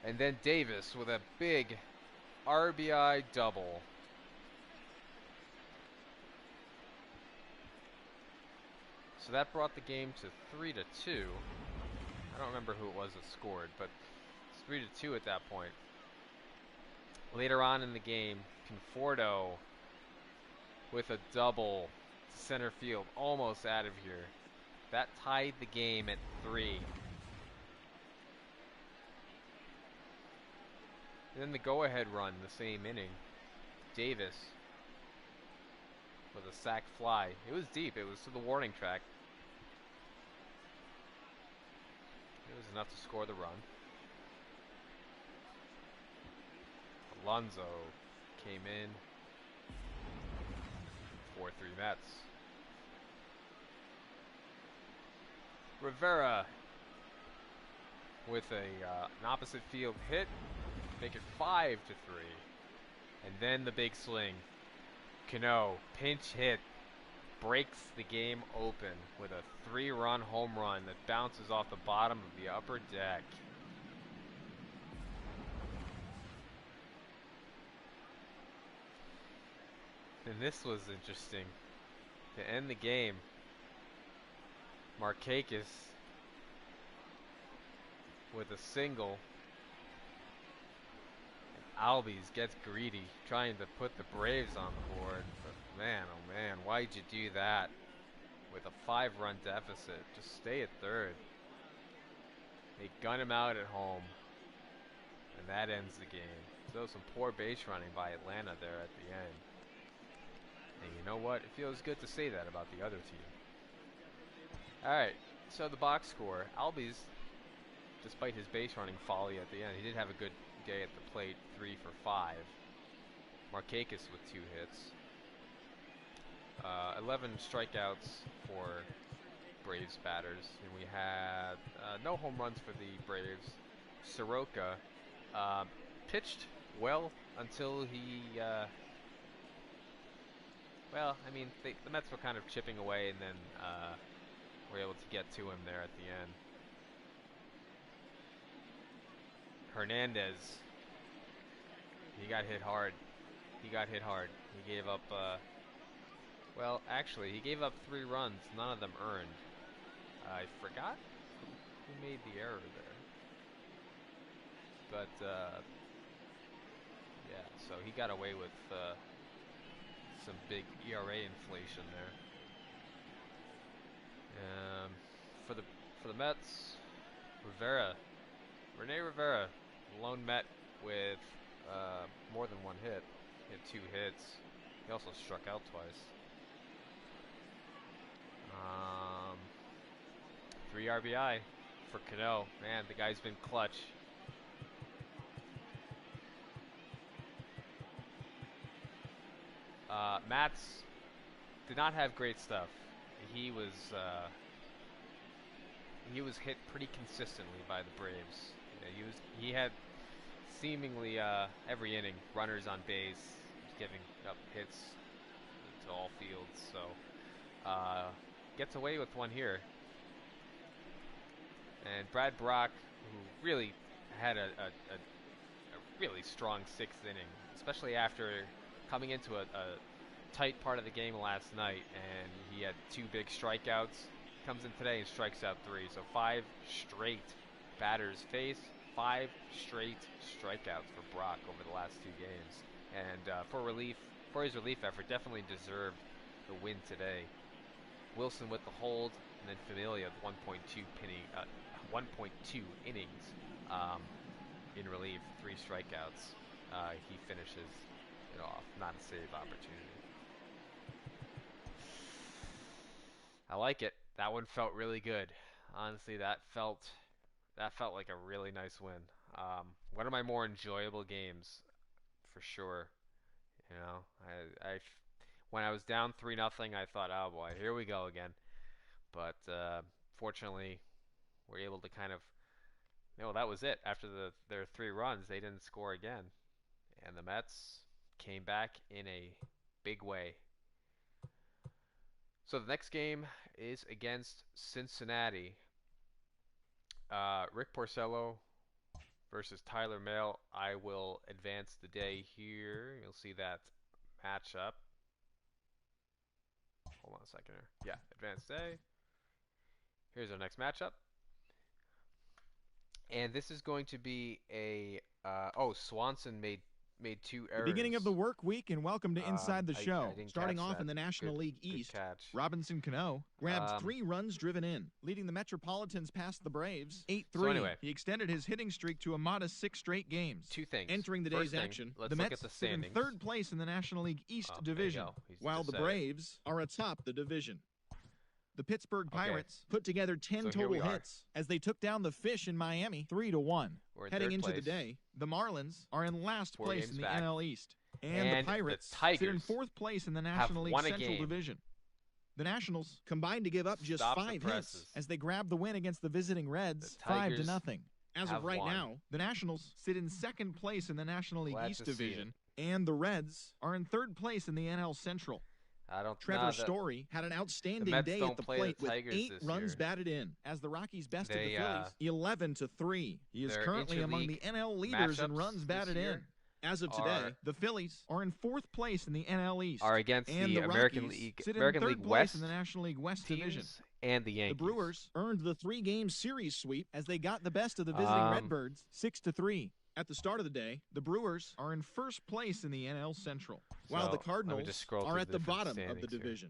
And then Davis with a big RBI double. So that brought the game to 3-2. I don't remember who it was that scored, but it's 3-2 at that point. Later on in the game, Conforto with a double to center field, almost out of here. That tied the game at 3. Then the go-ahead run the same inning. Davis with a sac fly. It was deep. It was to the warning track. It was enough to score the run. Alonso came in. 4-3 Mets. Rivera with an opposite field hit. Make it 5-3. And then the big swing. Cano, pinch hit, breaks the game open with a 3-run home run that bounces off the bottom of the upper deck. And this was interesting. To end the game, Markakis with a single. Albies gets greedy, trying to put the Braves on the board. But man, oh man, why'd you do that? With a 5-run deficit, just stay at third. They gun him out at home, and that ends the game. So some poor base running by Atlanta there at the end. And you know what? It feels good to say that about the other team. Alright, so the box score. Albies, despite his base running folly at the end, he did have a good day at the plate, 3 for 5. Markakis with 2 hits. 11 strikeouts for Braves batters. And we had no home runs for the Braves. Soroka pitched well until he... well, I mean, the Mets were kind of chipping away and then were able to get to him there at the end. Hernandez, he got hit hard. He gave up, well, actually, he gave up 3 runs, none of them earned. I forgot who made the error there. But, yeah, so he got away with some big ERA inflation there. For the Mets, Rene Rivera, lone Met with more than one hit. He had 2 hits. He also struck out twice. 3 RBI for Cano. Man, the guy's been clutch. Matz did not have great stuff. He was hit pretty consistently by the Braves. He had seemingly every inning runners on base, giving up hits to all fields. So gets away with one here. And Brad Brock, who really had a really strong 6th inning, especially after coming into a tight part of the game last night, and he had 2 big strikeouts. Comes in today and strikes out 3. So 5 straight batters face, 5 straight strikeouts for Brock over the last 2 games. And for his relief effort, definitely deserved the win today. Wilson with the hold, and then Familia with 1.2 innings in relief, 3 strikeouts. He finishes it off, not a save opportunity. I like it. That one felt really good. Honestly, that felt like a really nice win. One of my more enjoyable games, for sure. You know, when I was down 3-0, I thought, oh boy, here we go again. But fortunately, we're able to kind of, that was it. After their 3 runs, they didn't score again, and the Mets came back in a big way. So the next game is against Cincinnati. Rick Porcello versus Tyler Mahle. I will advance the day here. You'll see that matchup. Hold on a second here. Yeah, advance day. Here's our next matchup. And this is going to be a Swanson made 2 errors. The beginning of the work week, and welcome to Inside the Show. Starting off in the National League East, Robinson Cano grabbed 3 runs driven in, leading the Metropolitans past the Braves 8-3. So anyway, he extended his hitting streak to a modest 6 straight games. 2 things. Entering the day's action, the Mets sit in 3rd place in the National League East division, while the Braves are atop the division. The Pittsburgh Pirates put together 10 total hits as they took down the Fish in Miami 3-1. Heading into the day, the Marlins are in last place in the NL East, and the Pirates sit in 4th place in the National League Central Division. The Nationals combined to give up just 5 hits as they grab the win against the visiting Reds 5-0. As of right now, the Nationals sit in 2nd place in the National League East division, and the Reds are in 3rd place in the NL Central. Trevor Story had an outstanding day at the plate with 8 runs batted in as the Rockies bested the Phillies 11-3. He is currently among the NL leaders in runs batted in. As of today, the Phillies are in 4th place in the NL East, are against and the American Rockies League sit American in 3rd League place West in the National League West division. And the Yankees. The Brewers earned the 3-game series sweep as they got the best of the visiting Redbirds 6-3. At the start of the day, the Brewers are in 1st place in the NL Central, while the Cardinals are at the bottom of the division.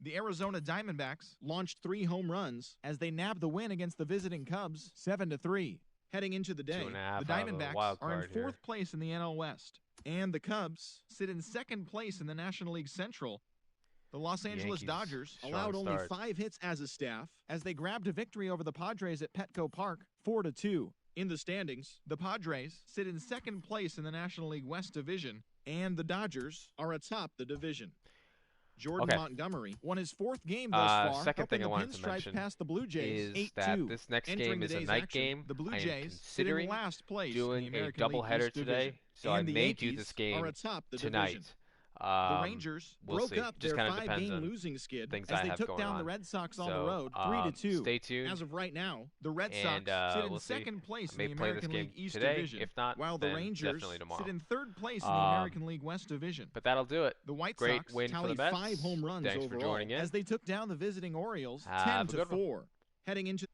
The Arizona Diamondbacks launched 3 home runs as they nabbed the win against the visiting Cubs 7-3. Heading into the day, the Diamondbacks are in 4th place in the NL West, and the Cubs sit in 2nd place in the National League Central. The Los Angeles Dodgers allowed only 5 hits as a staff as they grabbed a victory over the Padres at Petco Park 4-2. In the standings, the Padres sit in 2nd place in the National League West division, and the Dodgers are atop the division. Jordan Montgomery won his 4th game thus far, second thing I helping wanted the to Pinstripes mention past the Blue Jays is 8-2. that this next game is a night game. The Blue I am Jays sit in considering last place doing in the a American League doubleheader East today, division, so I and the may Yankees do this game are atop the tonight. division. The Rangers we'll broke see. up Just their kinda depends 5-game on losing skid things as I they have took going down on. the Red Sox on So, the road 3-2. Stay tuned. As of right now, the Red Sox sit in we'll see. 2nd place I may in the play this American game League East today. division, If not, while the then Rangers definitely tomorrow. sit in 3rd place in the American League West division. But that'll do it. The White Great Sox win for tally the Mets. 5 home runs Thanks overall for joining in. as they took down the visiting Orioles Have a good one. 10-4. Heading into